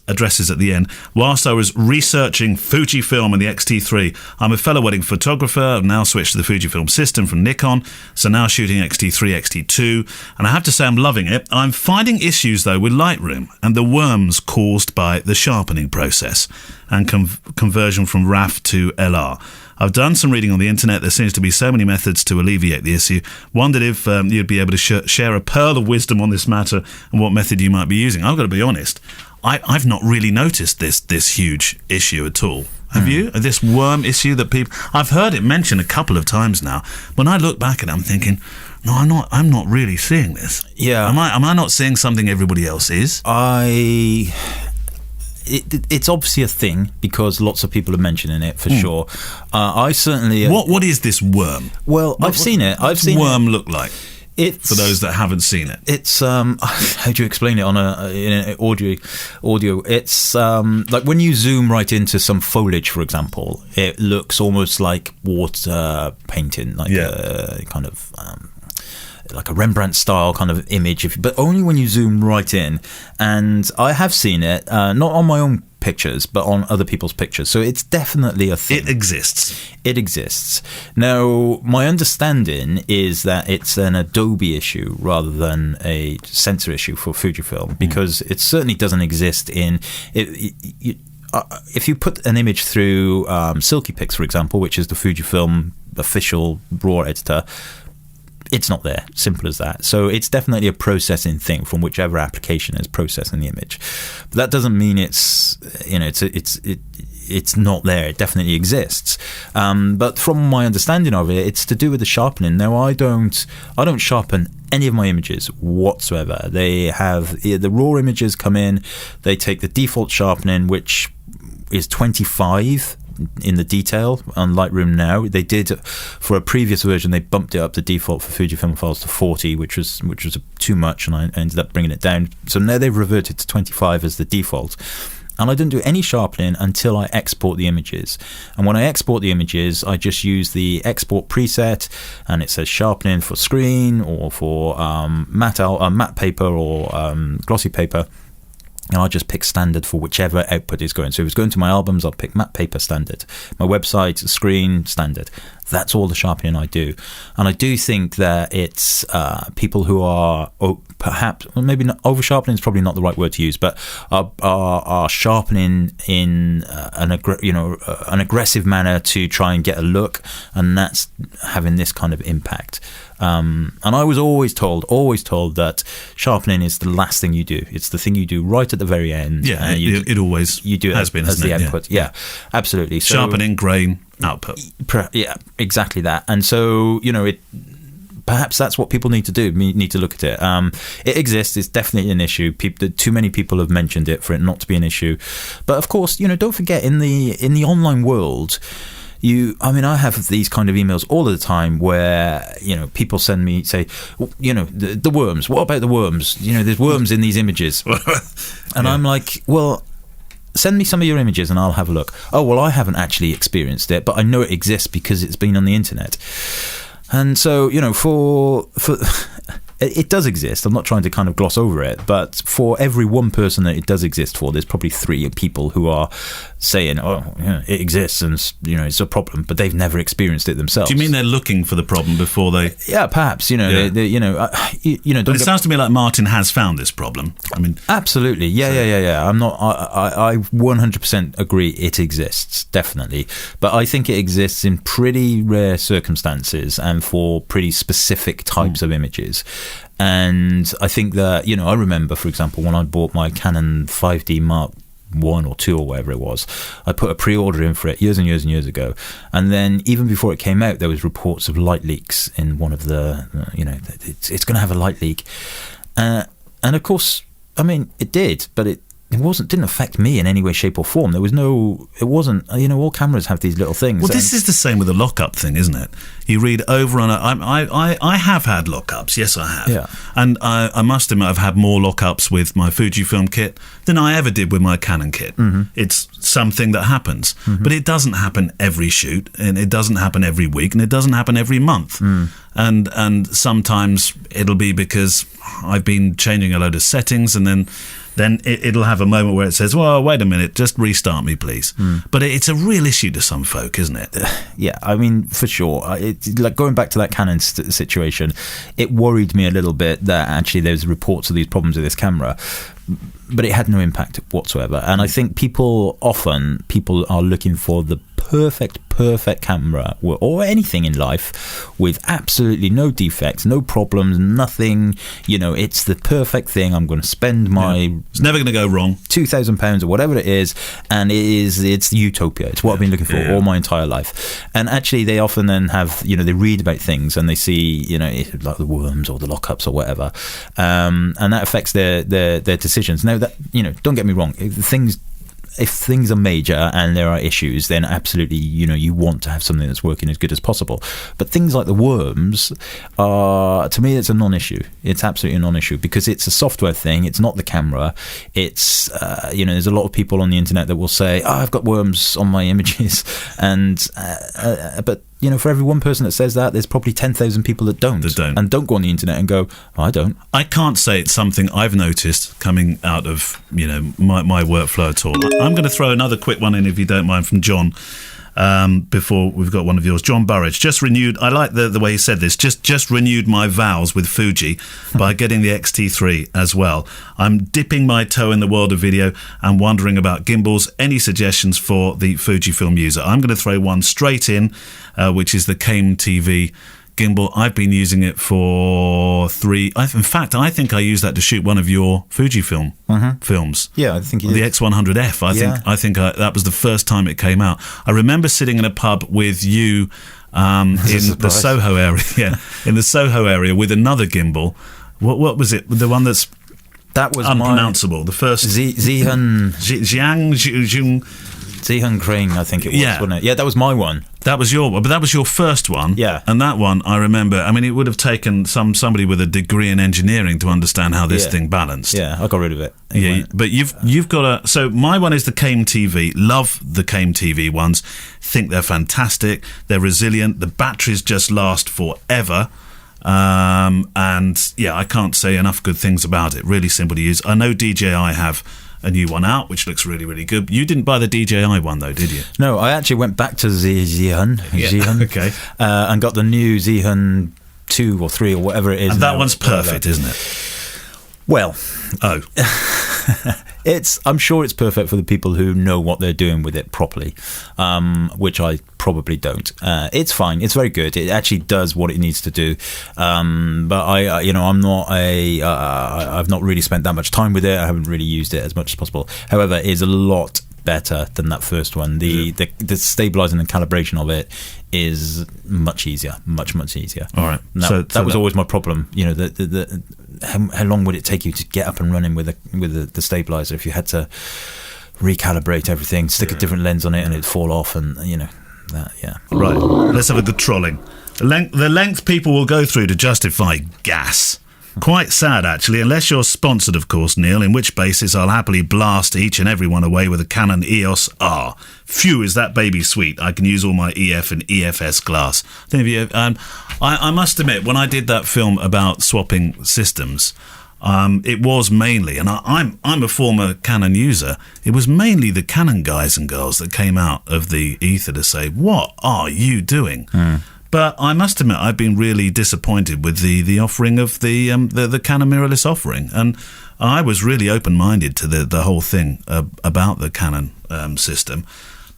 addresses at the end. Whilst I was researching Fujifilm and the X-T3, I'm a fellow wedding photographer. I've now switched to the Fujifilm system from Nikon, so now shooting X-T3, X-T2, and I have to say I'm loving it. I'm finding issues, though, with Lightroom and the worms caused by the sharpening process and conversion from RAF to LR. I've done some reading on the internet. There seems to be so many methods to alleviate the issue. Wondered if you'd be able to share a pearl of wisdom on this matter and what method you might be using. I've got to be honest, I've not really noticed this huge issue at all. Have you? This worm issue that people... I've heard it mentioned a couple of times now. When I look back at it, I'm thinking, no, I'm not really seeing this. Yeah. Am I not seeing something everybody else is? It's obviously a thing because lots of people are mentioning it for sure. I certainly. What is this worm? Well, I've seen it. What's seen worm look like? It's, for those that haven't seen it. It's how do you explain it on in audio? It's like when you zoom right into some foliage, for example, it looks almost like water painting, like a kind of. Like a Rembrandt style kind of image, but only when you zoom right in. And I have seen it, not on my own pictures, but on other people's pictures. So it's definitely a thing. It exists. It exists. Now, my understanding is that it's an Adobe issue rather than a sensor issue for Fujifilm, because it certainly doesn't exist in... if you put an image through Silky Pics, for example, which is the Fujifilm official RAW editor, it's not there. Simple as that. So it's definitely a processing thing from whichever application is processing the image. But that doesn't mean it's not there. It definitely exists. But from my understanding of it, it's to do with the sharpening. Now, I don't sharpen any of my images whatsoever. They have the raw images come in. They take the default sharpening, which is 25 in the detail on Lightroom now. They did for a previous version, they bumped it up the default for Fujifilm files to 40, which was too much, and I ended up bringing it down. So now they've reverted to 25 as the default. And I don't do any sharpening until I export the images. And when I export the images, I just use the export preset, and it says sharpening for screen or for matte paper or glossy paper. And I'll just pick standard for whichever output is going. So if it's going to my albums, I'll pick matte paper standard. My website, screen, standard. That's all the sharpening I do. And I do think that it's people who are perhaps, well, maybe not, over sharpening is probably not the right word to use, but are sharpening in an aggressive manner to try and get a look, and that's having this kind of impact. And I was always told that sharpening is the last thing you do. It's the thing you do right at the very end. Yeah, it always you do has been as the it? output. Yeah, absolutely. So, sharpening, grain, output. Yeah, exactly that. And so perhaps that's what people need to do. Need to look at it. It exists. It's definitely an issue. Too many people have mentioned it for it not to be an issue. But of course, don't forget in the online world. I have these kind of emails all the time where, people send me, say, the worms. What about the worms? There's worms in these images. And I'm like, well, send me some of your images and I'll have a look. Oh, well, I haven't actually experienced it, but I know it exists because it's been on the internet. And so, for it does exist. I'm not trying to kind of gloss over it, but for every one person that it does exist for, there's probably 3 people who are saying, "Oh, yeah, it exists, and it's a problem," but they've never experienced it themselves. Do you mean they're looking for the problem before they? Yeah, perhaps. But it sounds to me like Martin has found this problem. I mean, absolutely. Yeah. I'm not. I 100% agree. It exists, definitely, but I think it exists in pretty rare circumstances and for pretty specific types of images. And I think that, I remember, for example, when I bought my Canon 5D Mark 1 or 2 or whatever it was, I put a pre-order in for it years and years and years ago, and then even before it came out, there was reports of light leaks in one of the it's going to have a light leak, and of course, I mean, it did, but it didn't affect me in any way, shape or form. It wasn't, all cameras have these little things. Well, this is the same with the lockup thing, isn't it? You read over on I have had lockups, yes I have. Yeah. And I must admit I've had more lockups with my Fujifilm kit than I ever did with my Canon kit. Mm-hmm. It's something that happens. Mm-hmm. But it doesn't happen every shoot, and it doesn't happen every week, and it doesn't happen every month. Mm. And sometimes it'll be because I've been changing a load of settings, and then it'll have a moment where it says, well, wait a minute, just restart me, please. Mm. But it's a real issue to some folk, isn't it? Yeah, I mean, for sure. Like going back to that Canon situation, it worried me a little bit that actually there's reports of these problems with this camera, but it had no impact whatsoever. And I think people are looking for the perfect camera or anything in life with absolutely no defects, no problems, nothing. It's the perfect thing. I'm going to spend my it's never going to go wrong, £2,000 or whatever it is, and it's utopia. It's what I've been looking for all my entire life. And actually they often then have they read about things and they see like the worms or the lockups or whatever, and that affects their decisions. Now that don't get me wrong, if things are major and there are issues, then absolutely, you want to have something that's working as good as possible. But things like the worms to me, it's a non-issue. It's absolutely a non-issue because it's a software thing. It's not the camera. It's, there's a lot of people on the internet that will say, oh, I've got worms on my images. And, but, for every one person that says that, there's probably 10,000 people that don't. And don't go on the internet and go, oh, I don't. I can't say it's something I've noticed coming out of, my workflow at all. I'm going to throw another quick one in, if you don't mind, from John, before we've got one of yours. John Burridge, just renewed, I like the way he said this, just renewed my vows with Fuji by getting the X-T3 as well. I'm dipping my toe in the world of video and wondering about gimbals. Any suggestions for the Fujifilm user? I'm going to throw one straight in, which is the Came TV gimbal. I've been using it for 3. In fact, I think I used that to shoot one of your Fujifilm films. Yeah, I think you did. The X100F. I think that was the first time it came out. I remember sitting in a pub with you in the Soho area. Yeah, in the Soho area with another gimbal. What was it? The one that was unpronounceable. The first Zihan Crane, I think it was, wasn't it? Yeah, that was my one. That was your one, but that was your first one. Yeah. And that one, I remember, I mean, it would have taken somebody with a degree in engineering to understand how this thing balanced. Yeah, I got rid of it. Yeah, but you've got so my one is the Came TV. Love the Came TV ones. Think they're fantastic. They're resilient. The batteries just last forever. And yeah, I can't say enough good things about it. Really simple to use. I know DJI have a new one out, which looks really, really good. You didn't buy the DJI one, though, did you? No, I actually went back to Zihan, okay, and got the new Zihan 2 or 3 or whatever it is. And that one's perfect, isn't it? Well, I'm sure it's perfect for the people who know what they're doing with it properly, which I probably don't. It's fine. It's very good. It actually does what it needs to do. But I've not really spent that much time with it. I haven't really used it as much as possible. However, it is a lot better than that first one. The stabilizing and calibration of it is much easier, much easier. All right. That was always my problem. How long would it take you to get up and running with the stabilizer if you had to recalibrate everything, stick a different lens on it, and it'd fall off, and that. Yeah. Right. Let's have a good trolling. The length people will go through to justify gas. Quite sad, actually, unless you're sponsored, of course, Neil, in which basis I'll happily blast each and every one away with a Canon EOS R. Phew, is that baby sweet. I can use all my EF and EFS glass. I must admit, when I did that film about swapping systems, it was mainly, and I'm a former Canon user, it was mainly the Canon guys and girls that came out of the ether to say, what are you doing? But I must admit, I've been really disappointed with the offering of the Canon mirrorless offering, and I was really open-minded to the whole thing about the Canon system.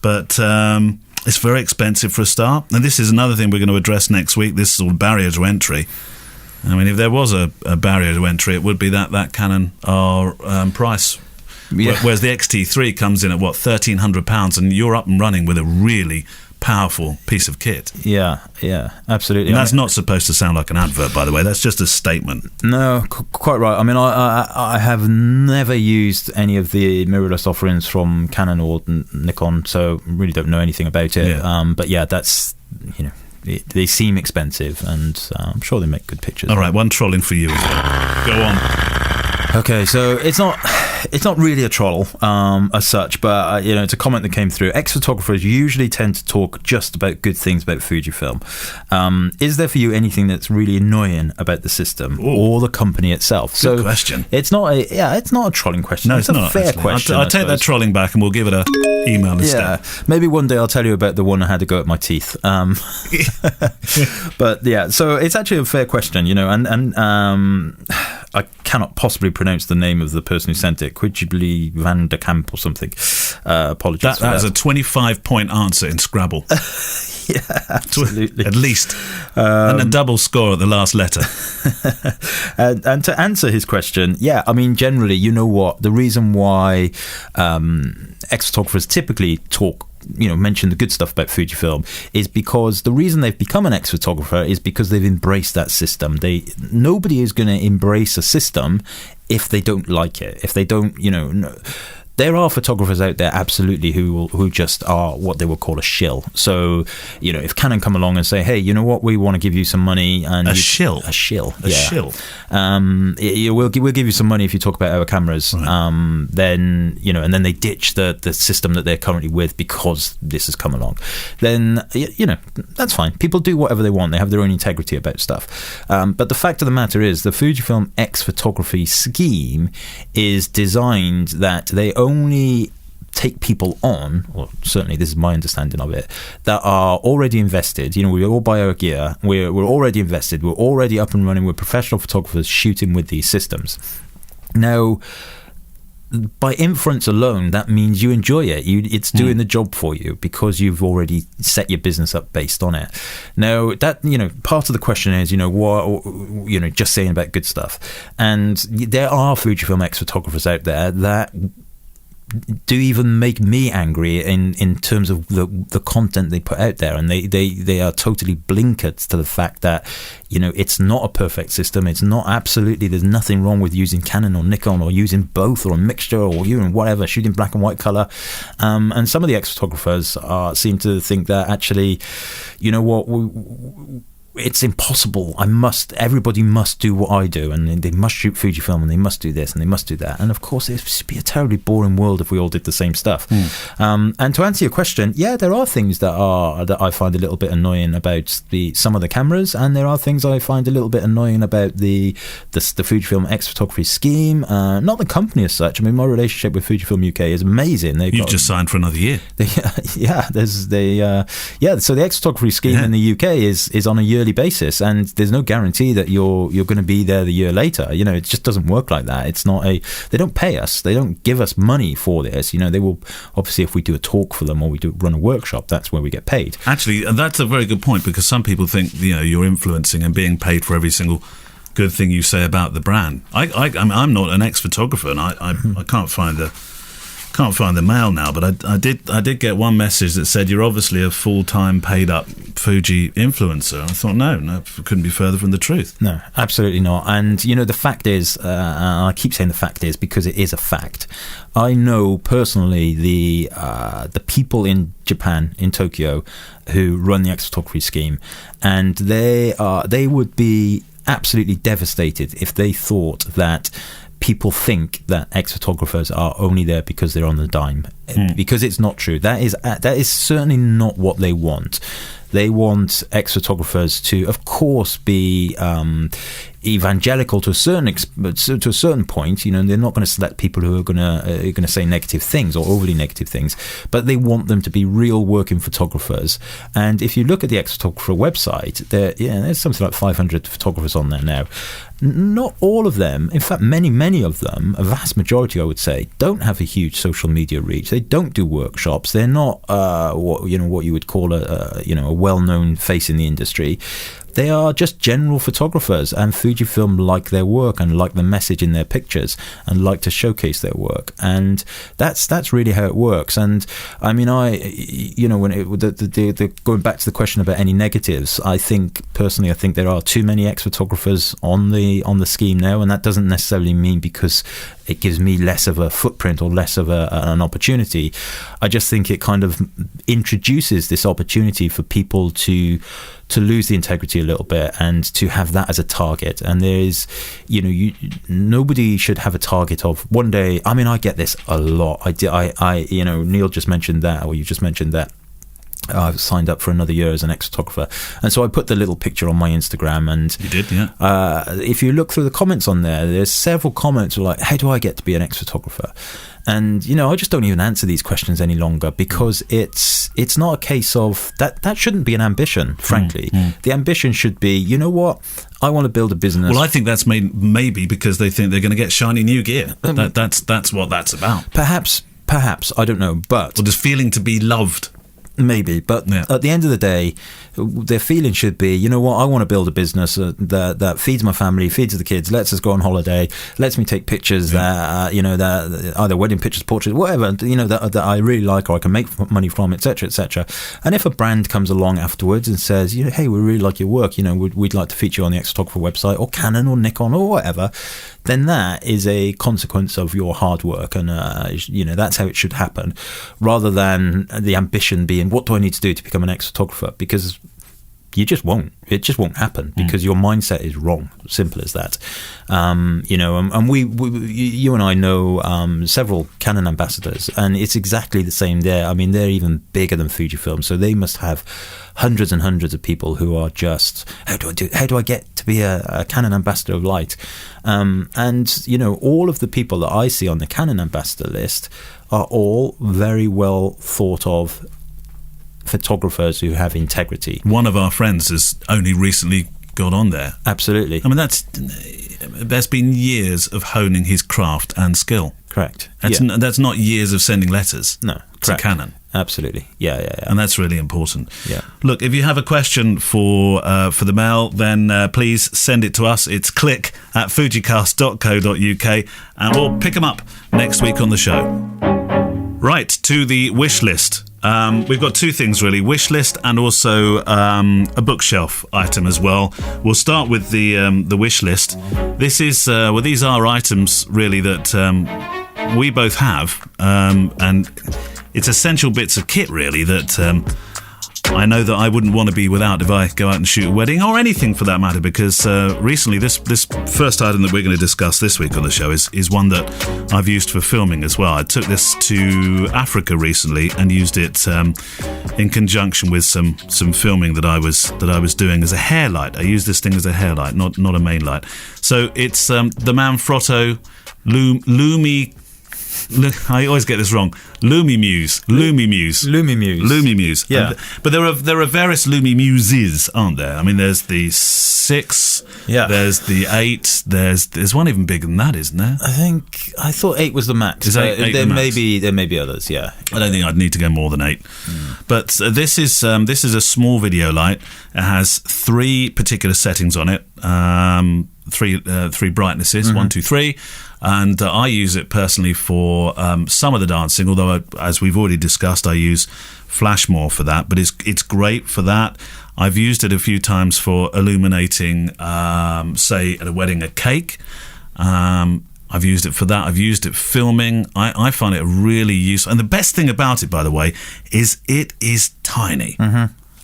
But it's very expensive for a start, and this is another thing we're going to address next week, this sort of barrier to entry. I mean, if there was a barrier to entry, it would be that Canon R price. Yeah. Whereas the XT3 comes in at, £1,300, and you're up and running with a really powerful piece of kit. Yeah, absolutely. And that's not supposed to sound like an advert, by the way. That's just a statement. No, quite right. I mean, I have never used any of the mirrorless offerings from Canon or Nikon, so really don't know anything about it. Yeah. But yeah, that's, they seem expensive, and I'm sure they make good pictures. All right, one trolling for you as well. Go on. Okay, so it's not really a troll as such, but it's a comment that came through. Ex-photographers usually tend to talk just about good things about Fujifilm. Is there for you anything that's really annoying about the system or the company itself? Good question. It's not a trolling question. No, it's not a fair actually. question. I'll take that trolling back, and we'll give it a email instead. Yeah, maybe one day I'll tell you about the one I had to go at my teeth. But yeah, so it's actually a fair question, and I cannot possibly pronounce the name of the person who sent it. Quidgibly van der Kamp or something. Apologies. That is a 25-point answer in Scrabble. Yeah, absolutely. At least. And a double score at the last letter. And to answer his question, yeah, I mean, generally, you know what? The reason why ex-photographers typically mention the good stuff about Fujifilm is because the reason they've become an ex-photographer is because they've embraced that system. Nobody is going to embrace a system if they don't like it. If they don't, there are photographers out there, absolutely, who just are what they would call a shill. So, if Canon come along and say, hey, you know what, we want to give you some money. And shill? A shill. A shill. We'll give you some money if you talk about our cameras. Right. Then, and then they ditch the system that they're currently with because this has come along. Then, that's fine. People do whatever they want. They have their own integrity about stuff. But the fact of the matter is, the Fujifilm X-Photography scheme is designed that they only take people on, or certainly this is my understanding of it, that are already invested. We all buy our gear, we're already invested, we're already up and running, we're professional photographers shooting with these systems. Now, by inference alone, that means you enjoy it. It's doing the job for you because you've already set your business up based on it. Now, that part of the question is, just saying about good stuff, and there are Fujifilm X-photographers out there that do even make me angry in terms of the content they put out there, and they are totally blinkered to the fact that it's not a perfect system. It's not absolutely, there's nothing wrong with using Canon or Nikon or using both or a mixture or using whatever, shooting black and white color, and some of the ex-photographers seem to think that actually, it's impossible. Everybody must do what I do, and they must shoot Fujifilm, and they must do this, and they must do that. And of course, it would be a terribly boring world if we all did the same stuff. And to answer your question, yeah, there are things that I find a little bit annoying about some of the cameras, and there are things I find a little bit annoying about the Fujifilm X-Photography scheme. Not the company as such. I mean, my relationship with Fujifilm UK is amazing. You've just signed for another year. So the X-Photography scheme in the UK is on a yearly basis, and there's no guarantee that you're going to be there the year later. It just doesn't work like that. It's not they don't pay us, they don't give us money for this. They will, obviously, if we do a talk for them or we run a workshop, that's where we get paid. Actually, that's a very good point, because some people think you're influencing and being paid for every single good thing you say about the brand. I'm not an ex-photographer, and I can't find the mail now, but I did get one message that said, you're obviously a full-time paid-up Fuji influencer. I thought, no, it couldn't be further from the truth. No, absolutely not. And the fact is, I keep saying the fact is because it is a fact. I know personally the people in Japan, in Tokyo, who run the X-Photography scheme, and they would be absolutely devastated if they thought that people think that ex-photographers are only there because they're on the dime, because it's not true. That is certainly not what they want. They want ex-photographers to, of course, be evangelical to a certain point. You know, they're not going to select people who are going to say negative things or overly negative things, but they want them to be real working photographers. And if you look at the ex-photographer website, there's something like 500 photographers on there now. Not all of them, in fact, many of them, a vast majority, I would say, don't have a huge social media reach. They don't do workshops. They're not what you would call a well-known face in the industry. They are just general photographers, and Fujifilm like their work and like the message in their pictures and like to showcase their work, and that's really how it works. And I mean, going back to the question about any negatives, I think there are too many ex-photographers on the scheme now, and that doesn't necessarily mean because it gives me less of a footprint or less of an opportunity. I just think it kind of introduces this opportunity for people to lose the integrity a little bit and to have that as a target. And there is, nobody should have a target of one day. I mean, I get this a lot. Neil just mentioned that, or you just mentioned that. I've signed up for another year as an ex-photographer, and so I put the little picture on my Instagram, and you did, yeah. If you look through the comments on there's several comments like, how do I get to be an ex-photographer? And I just don't even answer these questions any longer, because it's not a case of that shouldn't be an ambition, frankly. The ambition should be, you know what, I want to build a business. Well, I think that's maybe because they think they're going to get shiny new gear. That's what that's about. Perhaps I don't know, but just feeling to be loved. Maybe, but at the end of the day, their feeling should be, you know what, I want to build a business that feeds my family, feeds the kids, lets us go on holiday, lets me take pictures that either wedding pictures, portraits, whatever, that I really like or I can make money from, etc., etc. And if a brand comes along afterwards and says, hey, we really like your work, we'd like to feature you on the ex-photographer website, or Canon or Nikon or whatever, then that is a consequence of your hard work, and that's how it should happen, rather than the ambition being, what do I need to do to become an ex-photographer? Because you just won't. It just won't happen, because your mindset is wrong. Simple as that. And you and I know several Canon ambassadors, and it's exactly the same there. I mean, they're even bigger than Fujifilm, so they must have hundreds and hundreds of people who are just, how do I get to be a Canon ambassador of light? And all of the people that I see on the Canon ambassador list are all very well thought of photographers who have integrity. One of our friends has only recently got on there. Absolutely. I mean, there's been years of honing his craft and skill. Correct. That's not years of sending letters to Canon. Absolutely. Yeah. And that's really important. Yeah. Look, if you have a question for the mail, then please send it to us. It's click@fujicast.co.uk, and we'll pick them up next week on the show. Right, to the wish list. We've got two things really, wish list and also a bookshelf item as well. We'll start with the wish list. This is these are items really that we both have, and it's essential bits of kit really that I know that I wouldn't want to be without if I go out and shoot a wedding or anything for that matter, because recently this first item that we're going to discuss this week on the show is one that I've used for filming as well. I took this to Africa recently and used it in conjunction with some filming that I was doing as a hair light. I used this thing as a hair light, not a main light. So it's the Manfrotto Lumi. I always get this wrong. Lumi Muse. Yeah. But there are various Lumi Muses, aren't there? I mean, there's the 6. Yeah. There's the 8. There's one even bigger than that, isn't there? I thought 8 was the max. Is 8 there the may max? be others. Yeah. I don't think I'd need to go more than 8. But this is a small video light. It has 3 particular settings on it. 3 brightnesses, 1, 2, 3. And I use it personally for some of the dancing, although as we've already discussed, I use flash more for that, but it's great for that. I've used it a few times for illuminating, say at a wedding, a cake. I've used it for that. I've used it filming. I find it really useful. And the best thing about it, by the way, is it is tiny.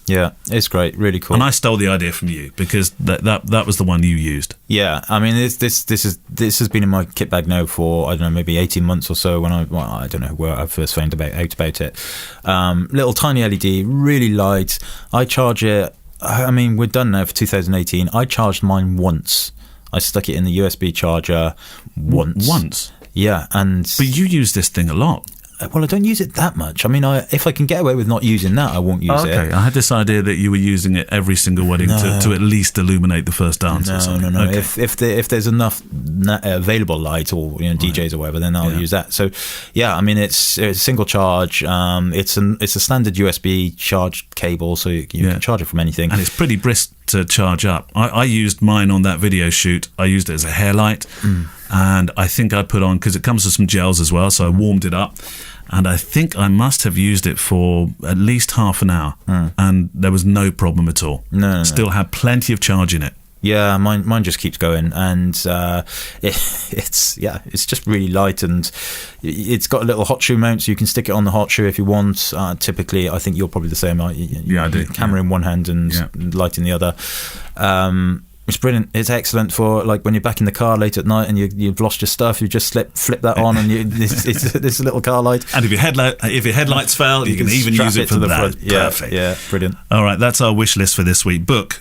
Yeah, it's great, really cool. And I stole the idea from you because that was the one you used. Yeah, I mean, this has been in my kit bag now for, I don't know, maybe 18 months or so. When I don't know where I first found out about it. Little tiny LED, really light. I charge it. I mean, we're done now for 2018. I charged mine once. I stuck it in the USB charger once. Once? Yeah, but you use this thing a lot. Well, I don't use it that much. I mean, if I can get away with not using that, I won't use it. Okay, I had this idea that you were using it every single wedding to at least illuminate the first dance or something. No. Okay. If there's enough available light or DJs or whatever, then I'll use that. So, yeah, I mean, it's single charge. It's a standard USB charge cable, so you can charge it from anything. And it's pretty brisk to charge up. I used mine on that video shoot. I used it as a hair light. And I think I put on, because it comes with some gels as well, so I warmed it up. And I think I must have used it for at least half an hour. And there was no problem at all. No. Still had plenty of charge in it. Yeah, mine just keeps going, and it's just really light, and it's got a little hot shoe mount, so you can stick it on the hot shoe if you want. Typically, I think you're probably the same. I do. Camera in one hand and light in the other. It's brilliant. It's excellent for like when you're back in the car late at night and you've lost your stuff. You just flip that on, and it's a little car light. And if your headlights fail, you can even use it for the front. Perfect. Yeah, brilliant. All right, that's our wish list for this week. Book.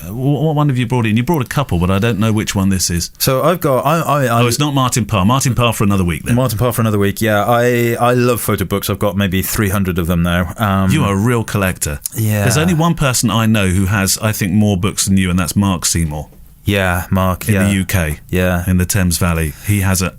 What one have you brought in? You brought a couple, but I don't know which one this is. So I've got. It's not Martin Parr. Martin Parr for another week then. Martin Parr for another week. Yeah, I love photo books. I've got maybe 300 of them now. You are a real collector. Yeah. There's only one person I know who has, I think, more books than you, and that's Mark Seymour. Yeah, Mark. In the UK. Yeah. In the Thames Valley. He has a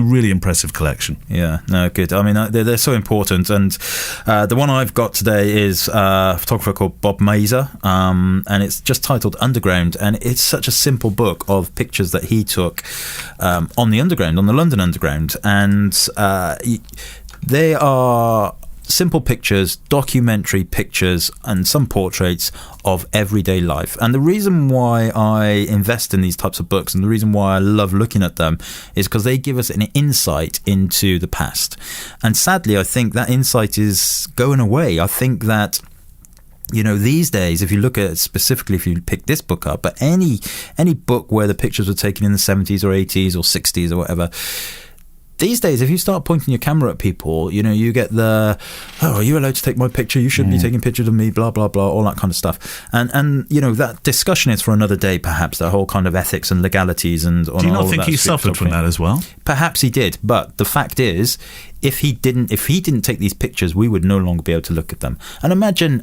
really impressive collection. Yeah, no, good. I mean, they're so important. And the one I've got today is a photographer called Bob Mazzer, and it's just titled Underground. And it's such a simple book of pictures that he took on the Underground, on the London Underground. And they are simple pictures, documentary pictures, and some portraits of everyday life. And the reason why I invest in these types of books, and the reason why I love looking at them, is because they give us an insight into the past. And sadly, I think that insight is going away. I think that, you know, these days, if you look at specifically, if you pick this book up, but any book where the pictures were taken in the 70s or 80s or 60s or whatever, these days, if you start pointing your camera at people, you know, you get are you allowed to take my picture? You shouldn't be taking pictures of me, blah, blah, blah, all that kind of stuff. And you know, that discussion is for another day, perhaps, that whole kind of ethics and legalities and all. Do you not think he suffered from that as well? Perhaps he did, but the fact is, if he didn't take these pictures, we would no longer be able to look at them. And imagine,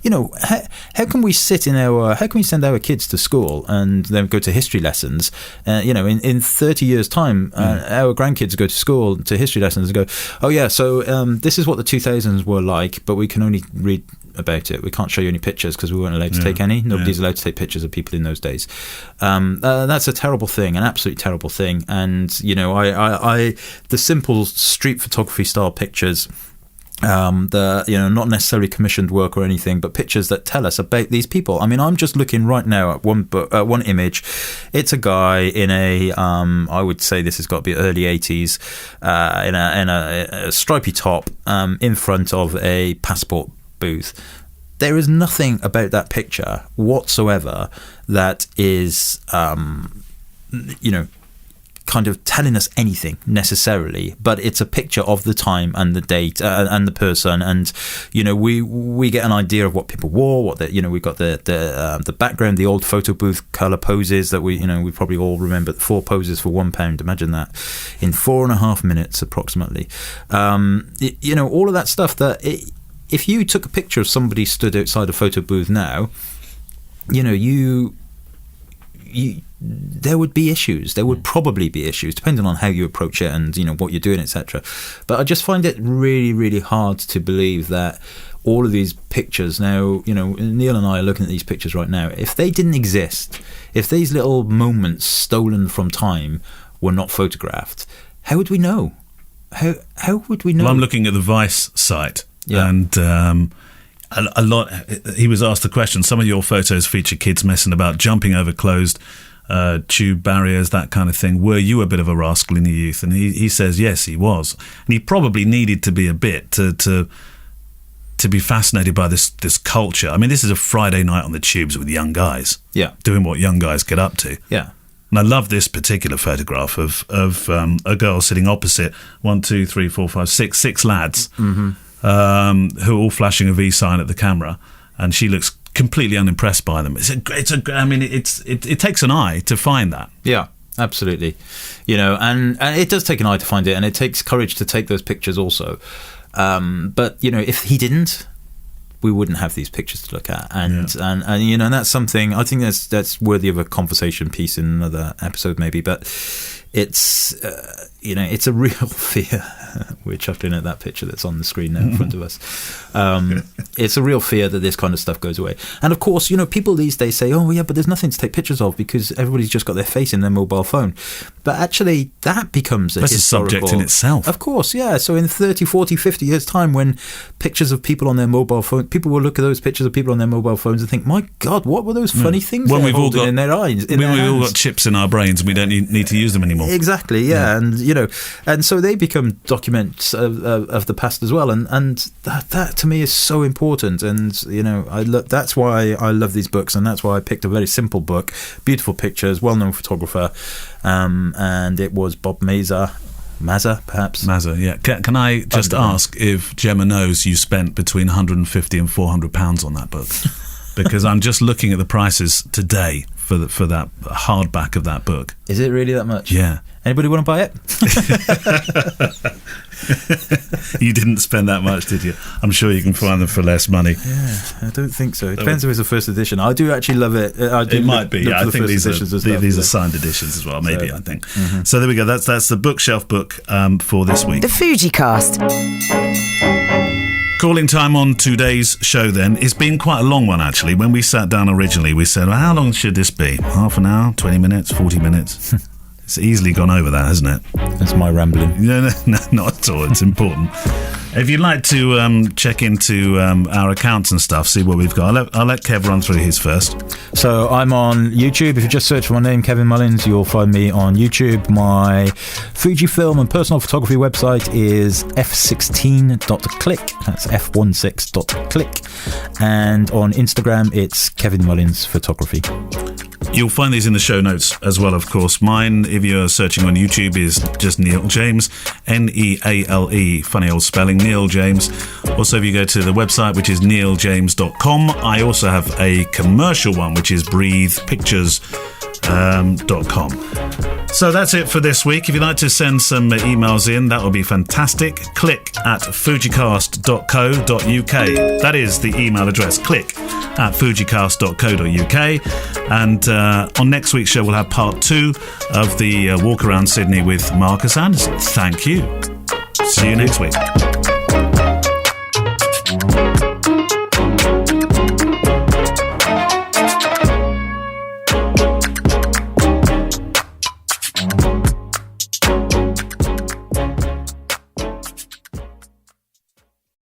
you know, how can we send our kids to school and then go to history lessons? You know, in 30 years' time, our grandkids go to school to history lessons and go, oh yeah, so this is what the 2000s were like, but we can only read about it. We can't show you any pictures because we weren't allowed to take any. Nobody's allowed to take pictures of people in those days. That's a terrible thing, an absolutely terrible thing. And you know, I the simple street photography style pictures, not necessarily commissioned work or anything, but pictures that tell us about these people. I mean, I'm just looking right now at one image. It's a guy in I would say this has got to be early 80s, in a stripy top, in front of a passport booth. There is nothing about that picture whatsoever that is, kind of telling us anything necessarily, but it's a picture of the time and the date and the person, and you know, we get an idea of what people wore, we've got the background, the old photo booth color poses that we probably all remember, 4 poses for £1. Imagine that in 4.5 minutes approximately. All of that stuff that if you took a picture of somebody stood outside a photo booth now, you know, there would be issues. There would probably be issues, depending on how you approach it and, you know, what you're doing, etc. But I just find it really, really hard to believe that all of these pictures now, you know, Neil and I are looking at these pictures right now. If they didn't exist, if these little moments stolen from time were not photographed, how would we know? How would we know? Well, I'm looking at the Vice site, and a lot. He was asked the question. Some of your photos feature kids messing about, jumping over closed tube barriers, that kind of thing. Were you a bit of a rascal in your youth? And he says yes, he was, and he probably needed to be a bit to to be fascinated by this culture. I mean, this is a Friday night on the tubes with young guys. Yeah. Doing what young guys get up to. Yeah. And I love this particular photograph of a girl sitting opposite 6 lads who are all flashing a V sign at the camera, and she looks completely unimpressed by them. It takes an eye to find that. Yeah, absolutely. And it does take an eye to find it, and it takes courage to take those pictures also. But if he didn't, we wouldn't have these pictures to look at, and that's something I think that's worthy of a conversation piece in another episode maybe. But it's it's a real fear. We're chuckling at that picture that's on the screen now in front of us. It's a real fear that this kind of stuff goes away. And of course, people these days say, oh yeah, but there's nothing to take pictures of because everybody's just got their face in their mobile phone. But actually that becomes that's a subject in itself. Of course, yeah. So in 30, 40, 50 years time, when pictures of people on their mobile phone, people will look at those pictures of people on their mobile phones and think, my God, what were those funny things when we've all got in their eyes? We've all got chips in our brains and we don't need to use them anymore. Exactly, yeah. And so they become documents of the past as well, and that to me is so important. And that's why I love these books, and that's why I picked a very simple book, beautiful pictures, well-known photographer, and it was Bob Mazzer, perhaps. Mazzer, yeah. Can I just ask if Gemma knows you spent between £150 and £400 on that book? Because I'm just looking at the prices today for that hardback of that book. Is it really that much? Yeah. Anybody want to buy it? You didn't spend that much, did you? I'm sure you can find them for less money. Yeah, I don't think so. It depends if it's a first edition. I do actually love it. It might be. Yeah, I think these are signed editions as well. Maybe I think. Mm-hmm. So there we go. That's the bookshelf book for this week. The FujiCast. Calling time on today's show then. It's been quite a long one actually. When we sat down originally, we said, well, how long should this be? Half an hour? 20 minutes? 40 minutes? It's easily gone over that, hasn't it? That's my rambling. No, not at all. It's important. If you'd like to check into our accounts and stuff, see what we've got, I'll let Kev run through his first. So I'm on YouTube. If you just search for my name, Kevin Mullins, you'll find me on YouTube. My Fujifilm and personal photography website is f16.click. That's f16.click. And on Instagram, it's Kevin Mullins Photography. You'll find these in the show notes as well, of course. Mine, if you're searching on YouTube, is just Neale James, Neale, funny old spelling, Neale James. Also, if you go to the website, which is neiljames.com, I also have a commercial one, which is breathepictures.com. So that's it for this week. If you'd like to send some emails in, that would be fantastic. Click at fujicast.co.uk. That is the email address. Click at fujicast.co.uk. And on next week's show, we'll have part 2 of the walk around Sydney with Markus Andersen. Thank you. See you next week.